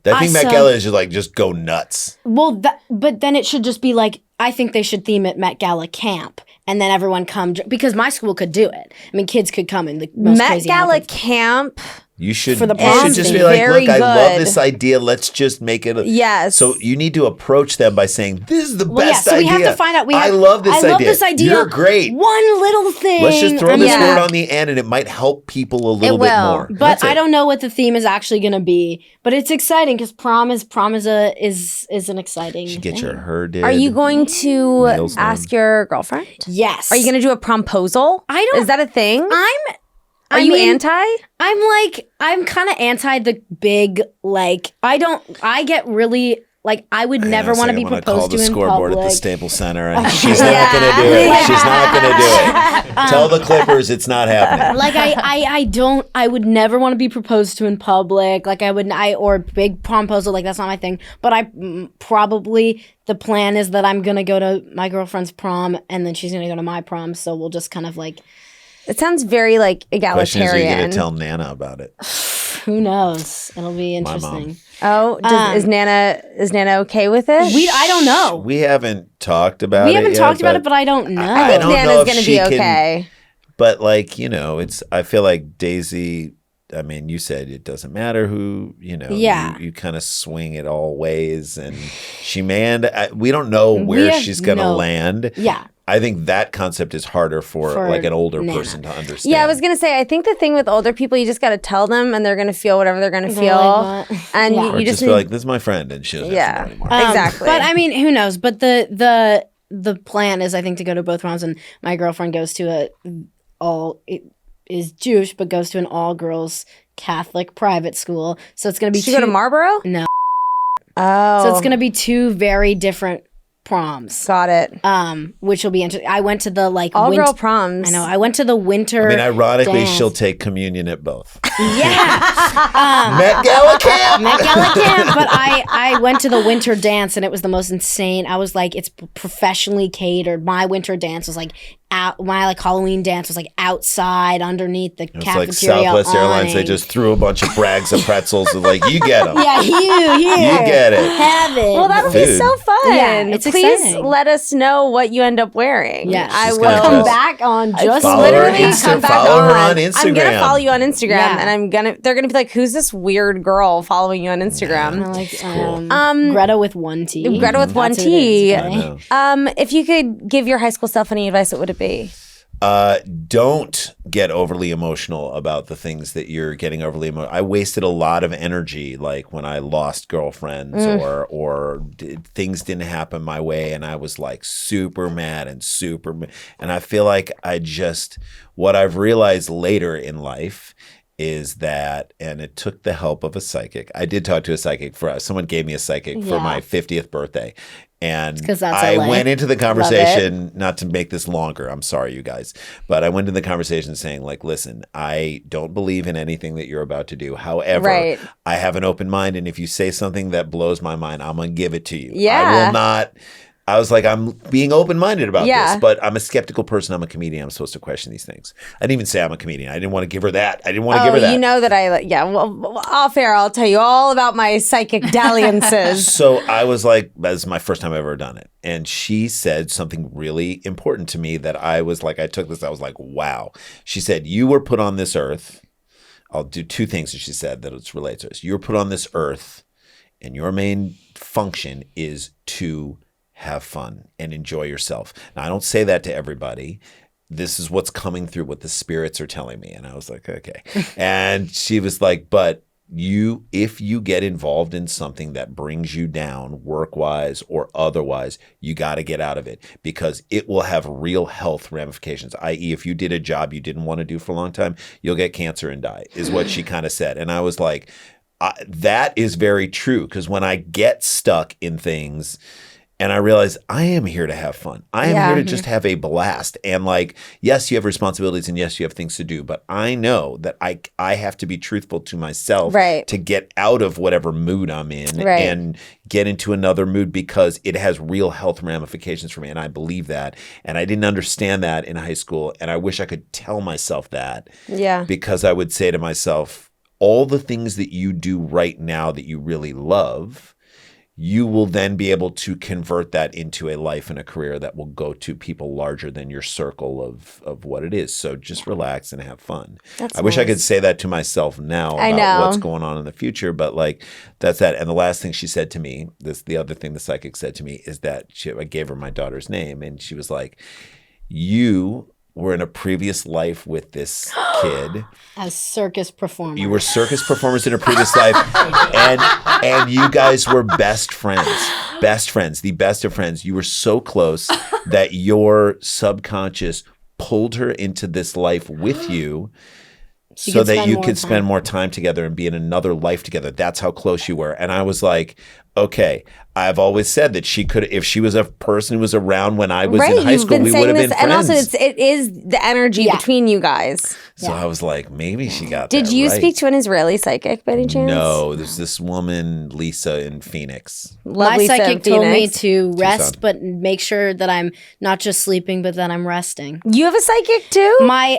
I think Met so- Gala is just go nuts. Well, but then it should just be like, I think they should theme it Met Gala camp. And then everyone come, because my school could do it. I mean, kids could come in the most Met crazy Gala outfits. camp. You should, For the you should prom just thing. be like, Very look, I love good. this idea. Let's just make it. Yes. So you need to approach them by saying, this is the Well, best yeah, so we idea. have to find out. I love this idea. I love this idea. You're great. One little thing. Let's just throw I this mean, Yeah. word on the end and it might help people a little It bit will. more. But That's I it. don't know what the theme is actually going to be. But it's exciting because prom is an exciting. You should get thing. your hair did. Are you going to Nails ask done. your girlfriend? Yes. Are you going to do a promposal? I don't- Is that a thing? Are I you mean, anti? I'm kind of anti the big like. I get really like. I would never want to be I'm gonna proposed call the to in scoreboard public. at the Staples Center, and she's not going to do it. She's not going to do it. Tell the Clippers it's not happening. Like I would never want to be proposed to in public. Like or big promposal. Like that's not my thing. But probably the plan is that I'm gonna go to my girlfriend's prom, and then she's gonna go to my prom. So we'll just kind of like, It sounds very like Question is, are you egalitarian. going to tell Nana about it? who knows? It'll be My mom. interesting. Oh, is Nana okay with it? I don't know. We haven't talked about it. We haven't yet, talked about it, but I don't know. I I think don't know Nana's if going to she be can- okay. But like, I feel like Daisy, I mean, you said it doesn't matter who, Yeah. you kind of swing it all ways, and she may end, we don't know We where have she's going to no- land. Yeah. I think that concept is harder for like an older Nana. person to understand. Yeah, I was going to say, I think the thing with older people, you just got to tell them and they're going to feel whatever they're going to They're feel. like, what? And Yeah. you, Or you just just be like, this is my friend, and she doesn't have to know anymore. Exactly. But I mean, who knows? But the plan is, I think, to go to both proms, and my girlfriend goes to it is Jewish, but goes to an all girls Catholic private school. So it's going to be. Did you go to Marlboro? No. Oh. So it's going to be two very different proms. Got it. Which will be interesting. I went to the All girl proms. I know. I went to the winter. I mean, ironically, dance. she'll take communion at both. Yeah. Met Gala camp! Met Gala camp, but I went to the winter dance and it was the most insane. I was like, it's professionally catered. My winter dance was like my like Halloween dance was like outside underneath the It's like cafeteria Southwest Airlines. They awning. just threw a bunch of brags of pretzels and like, you get them. Yeah, you get it. Have it. Well, that'll be Food. so fun. Yeah, it's Please exciting. let us know what you end up wearing. Yeah, I she's will gonna come dress- back on just Follow her literally Insta- come back follow her on I'm gonna Instagram. follow you on Instagram, Yeah. and they're gonna be like, "Who's this weird girl following you on Instagram?" like cool. Greta with one T. Greta with one That's who it T. is, I okay? know. If you could give your high school self any advice, what would it be? Don't get overly emotional about the things that you're getting overly emotional. I wasted a lot of energy, like when I lost girlfriends or things didn't happen my way, and I was like super mad and I feel like what I've realized later in life is that, and it took the help of a psychic. I did talk to a psychic someone gave me a psychic for my 50th birthday. And 'Cause that's I LA. went into the conversation, not to make this longer, I'm sorry, you guys, but I went into the conversation saying, like, listen, I don't believe in anything that you're about to do. However, Right. I have an open mind, and if you say something that blows my mind, I'm going to give it to you. Yeah. I will not. I was like, I'm being open-minded about Yeah. this, but I'm a skeptical person. I'm a comedian. I'm supposed to question these things. I didn't even say I'm a comedian. I didn't want to give her that. I didn't want to give her that. You know that well, off air, I'll tell you all about my psychic dalliances. So I was like, that's my first time I've ever done it. And she said something really important to me that I was like, I took this, I was like, wow. She said, you were put on this earth. I'll do two things that she said that it's related to this. You were put on this earth, and your main function is to have fun and enjoy yourself. Now, I don't say that to everybody. This is what's coming through, what the spirits are telling me. And I was like, okay. And she was like, but if you get involved in something that brings you down work-wise or otherwise, you got to get out of it, because it will have real health ramifications, i.e. if you did a job you didn't want to do for a long time, you'll get cancer and die, is what she kind of said. And I was like, that is very true, because when I get stuck in things and I realize I am here to have fun. I am here to just have a blast. And like, yes, you have responsibilities and yes, you have things to do, but I know that I have to be truthful to myself to get out of whatever mood I'm in and get into another mood, because it has real health ramifications for me. And I believe that. And I didn't understand that in high school. And I wish I could tell myself that. Yeah. Because I would say to myself, all the things that you do right now that you really love, you will then be able to convert that into a life and a career that will go to people larger than your circle of what it is. So just relax and have fun. I wish I could say that to myself now about what's going on in the future, but like, that's that. And the last thing she said to me, the other thing the psychic said to me is that I gave her my daughter's name, and she was like, you were in a previous life with this kid. As circus performers. You were circus performers in a previous life, and you guys were best friends. Best friends, the best of friends. You were so close that your subconscious pulled her into this life with you so that you could spend more time together and be in another life together. That's how close you were. And I was like, okay, I've always said that she could, if she was a person who was around when I was in high school, we would have been friends. And also, it is the energy between you guys. So I was like, maybe she got Did that you right. speak to an Israeli psychic by any chance? No, there's this woman, Lisa, in Phoenix. Love My Lisa psychic in told me Phoenix. to rest, Tucson. but make sure that I'm not just sleeping, but that I'm resting. You have a psychic too?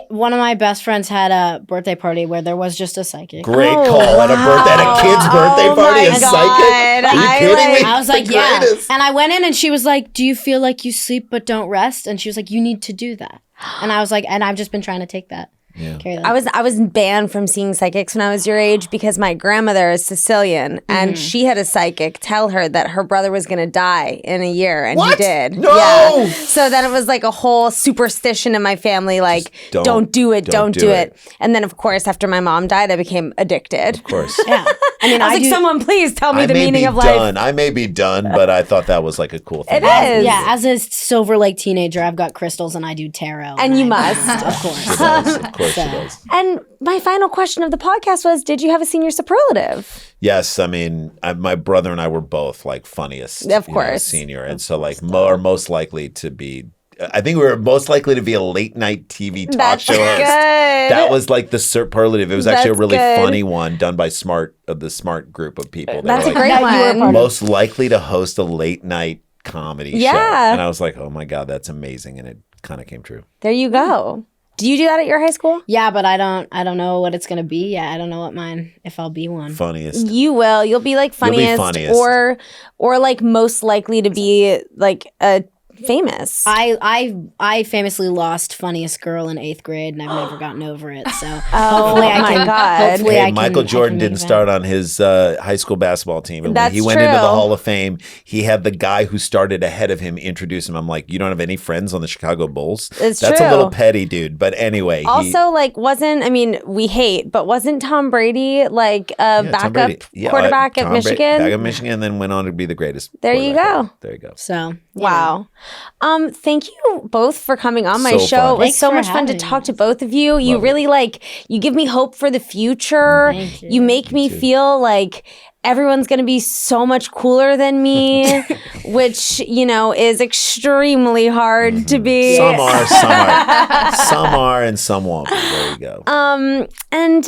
One of my best friends had a birthday party where there was just a psychic. Great call at a kid's birthday party, a psychic? Are you kidding me? I was like, The yeah. greatest. And I went in and she was like, do you feel like you sleep but don't rest? And she was like, you need to do that. And I was like, and I've just been trying to take that. Yeah. Carry that. I was banned from seeing psychics when I was your age because my grandmother is Sicilian and she had a psychic tell her that her brother was going to die in a year, and he did. No! Yeah. So then it was like a whole superstition in my family, like don't do it, don't do it. And then of course after my mom died, I became addicted. Of course. yeah. I mean, I was like, someone please tell me I the may meaning be of life. done. I may be done, but I thought that was like a cool thing. It is. yeah, as a Silver Lake teenager, I've got crystals and I do tarot. And you I- must. Of She course. does. Of course she does. And my final question of the podcast was, did you have a senior superlative? Yes, I mean, my brother and I were both like funniest, Of course. senior, and so like are most likely to be. I think we were most likely to be a late night TV talk That's show host. good. That was like the superlative. It was actually a That's really good. funny one done by the smart group of people. They That's were a like, great That you were one. part of. most likely to host a late night comedy show. Yeah. And I was like, oh my God, that's amazing. And it kind of came true. There you go. Do you do that at your high school? Yeah, but I don't know what it's gonna be yet. I don't know what mine, if I'll be one. Funniest. You will. You'll be like funniest, or like most likely to be like a famous. I famously lost funniest girl in 8th grade, and I've never gotten over it. So Oh my God. Hopefully Hey, I can, Michael Jordan make didn't that. start on his high school basketball team. And That's when he went into the true. Hall of Fame, he had the guy who started ahead of him introduce him. I'm like, you don't have any friends on the Chicago Bulls? It's That's true. a little petty, dude. But anyway. Also, we hate, but wasn't Tom Brady like a Tom backup Brady. Yeah, quarterback at Tom Michigan? Back at Michigan, and then went on to be the greatest. There you quarterback go. ever. There you go. So Wow. Thank you both for coming on my So show. fun. It was Thanks so for much fun to having talk us. to both of you. You Love really you give me hope for the future. Thank you. You make me feel like everyone's going to be so much cooler than me, which, is extremely hard to be. Some are, some are. Some are and some won't be. There you go. And,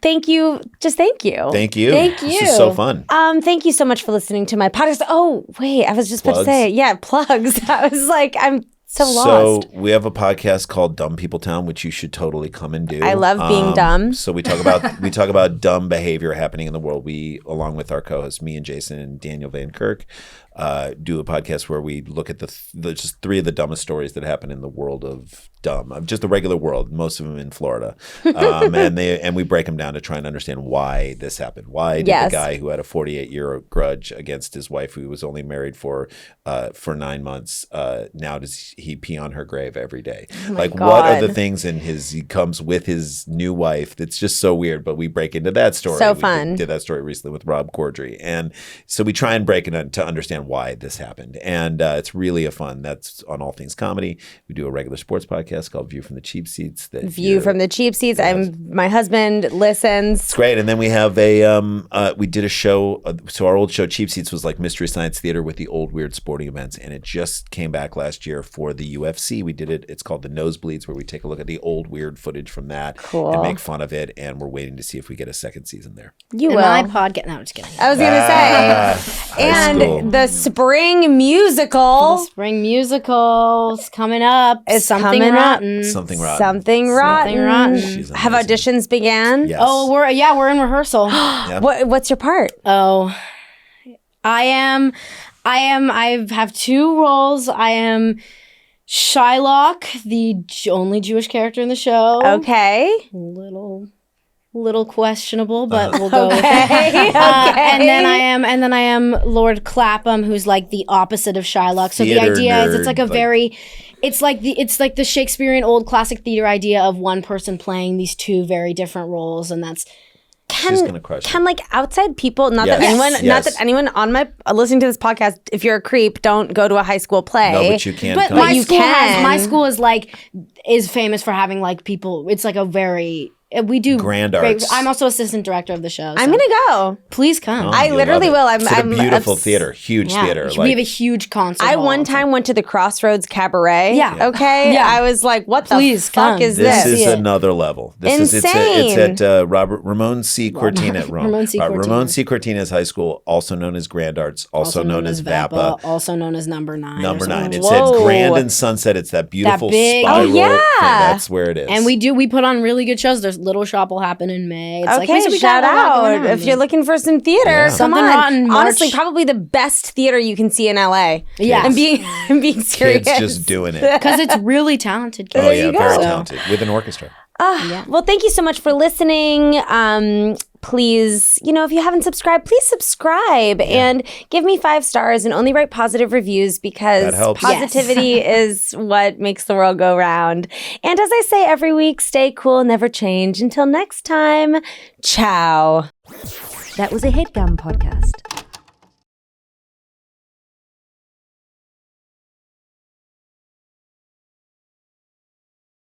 thank you. Just thank you. Thank you. Thank This you. is so fun. Thank you so much for listening to my podcast. Oh, wait, I was just about to Plugs? say, yeah, plugs. I was like, I'm so lost. So we have a podcast called Dumb People Town, which you should totally come and do. I love being dumb. So we talk about dumb behavior happening in the world. We, along with our co-hosts, me and Jason and Daniel Van Kirk, do a podcast where we look at the just 3 of the dumbest stories that happen in the world of dumb, just the regular world, most of them in Florida, and we break them down to try and understand why this happened. Why did the guy who had a 48-year grudge against his wife, who was only married for 9 months, now does he pee on her grave every day? Like, what are the things in he comes with his new wife that's just so weird, but we break into that story. So we fun. did that story recently with Rob Corddry, and so we try and break it to understand why this happened, and it's really a fun. That's on All Things Comedy. We do a regular sports podcast called View from the Cheap Seats. View from the Cheap Seats. My husband listens. It's great. And then we have we did a show. So our old show, Cheap Seats, was like Mystery Science Theater with the old weird sporting events. And it just came back last year for the UFC. We did it. It's called the Nosebleeds, where we take a look at the old weird footage from that and make fun of it. And we're waiting to see if we get a second season there. You And will. my podcast. No, I'm just kidding. I was going to say. And the spring musical. The spring musical's coming up. It's Something coming up. rotten. Something rotten. Something rotten. Something rotten. She's Have amazing. auditions began? Yes. Oh, we're in rehearsal. What's your part? Oh, I have 2 roles. I am Shylock, the only Jewish character in the show. Okay. Little questionable, but we'll go with it. Okay. And then I am Lord Clapham, who's like the opposite of Shylock. So Theater the idea is nerd, it's like a very it's like the Shakespearean old classic theater idea of one person playing these 2 very different roles, and that's She's gonna crush Can it. like outside people, not Yes. that anyone, Yes. not that anyone on my listening to this podcast, if you're a creep, don't go to a high school play. No, but you can But come. you my can. school is famous for having like people. It's like a very we do Grand great. arts. I'm also assistant director of the show. I'm so gonna go. please come. Oh, I you'll literally love it. will. It's a I'm beautiful obs- theater, huge theater. We have a huge concert. I hall. one time went to the Crossroads Cabaret. Yeah. Okay. Yeah. I was like, what Please the fuck come. is This this? is another level. This Insane. it's at Ramon C. Cortina. Ramon C. Cortina. Ramon C. Cortina's high school, also known as Grand Arts, also known as VAPA. also known as Number 9. Number or 9. something. It's Whoa. at Grand and Sunset. It's that beautiful big- spiral. Oh, yeah. thing. That's where it is. And we put on really good shows. There's Little Shop will happen in May. It's Okay, we shout got a lot going out on. if you're looking for some theater. Yeah. Come Something on, Rotten, March- honestly, probably the best theater you can see in LA. Yes. and being serious. kids just doing it. because it's really talented kids. Oh yeah, you go. very So- talented with an orchestra. Well, thank you so much for listening. Please, if you haven't subscribed, please subscribe and give me 5 stars and only write positive reviews because That helps. positivity is what makes the world go round. And as I say every week, stay cool, never change. Until next time, ciao. That was a Headgum podcast.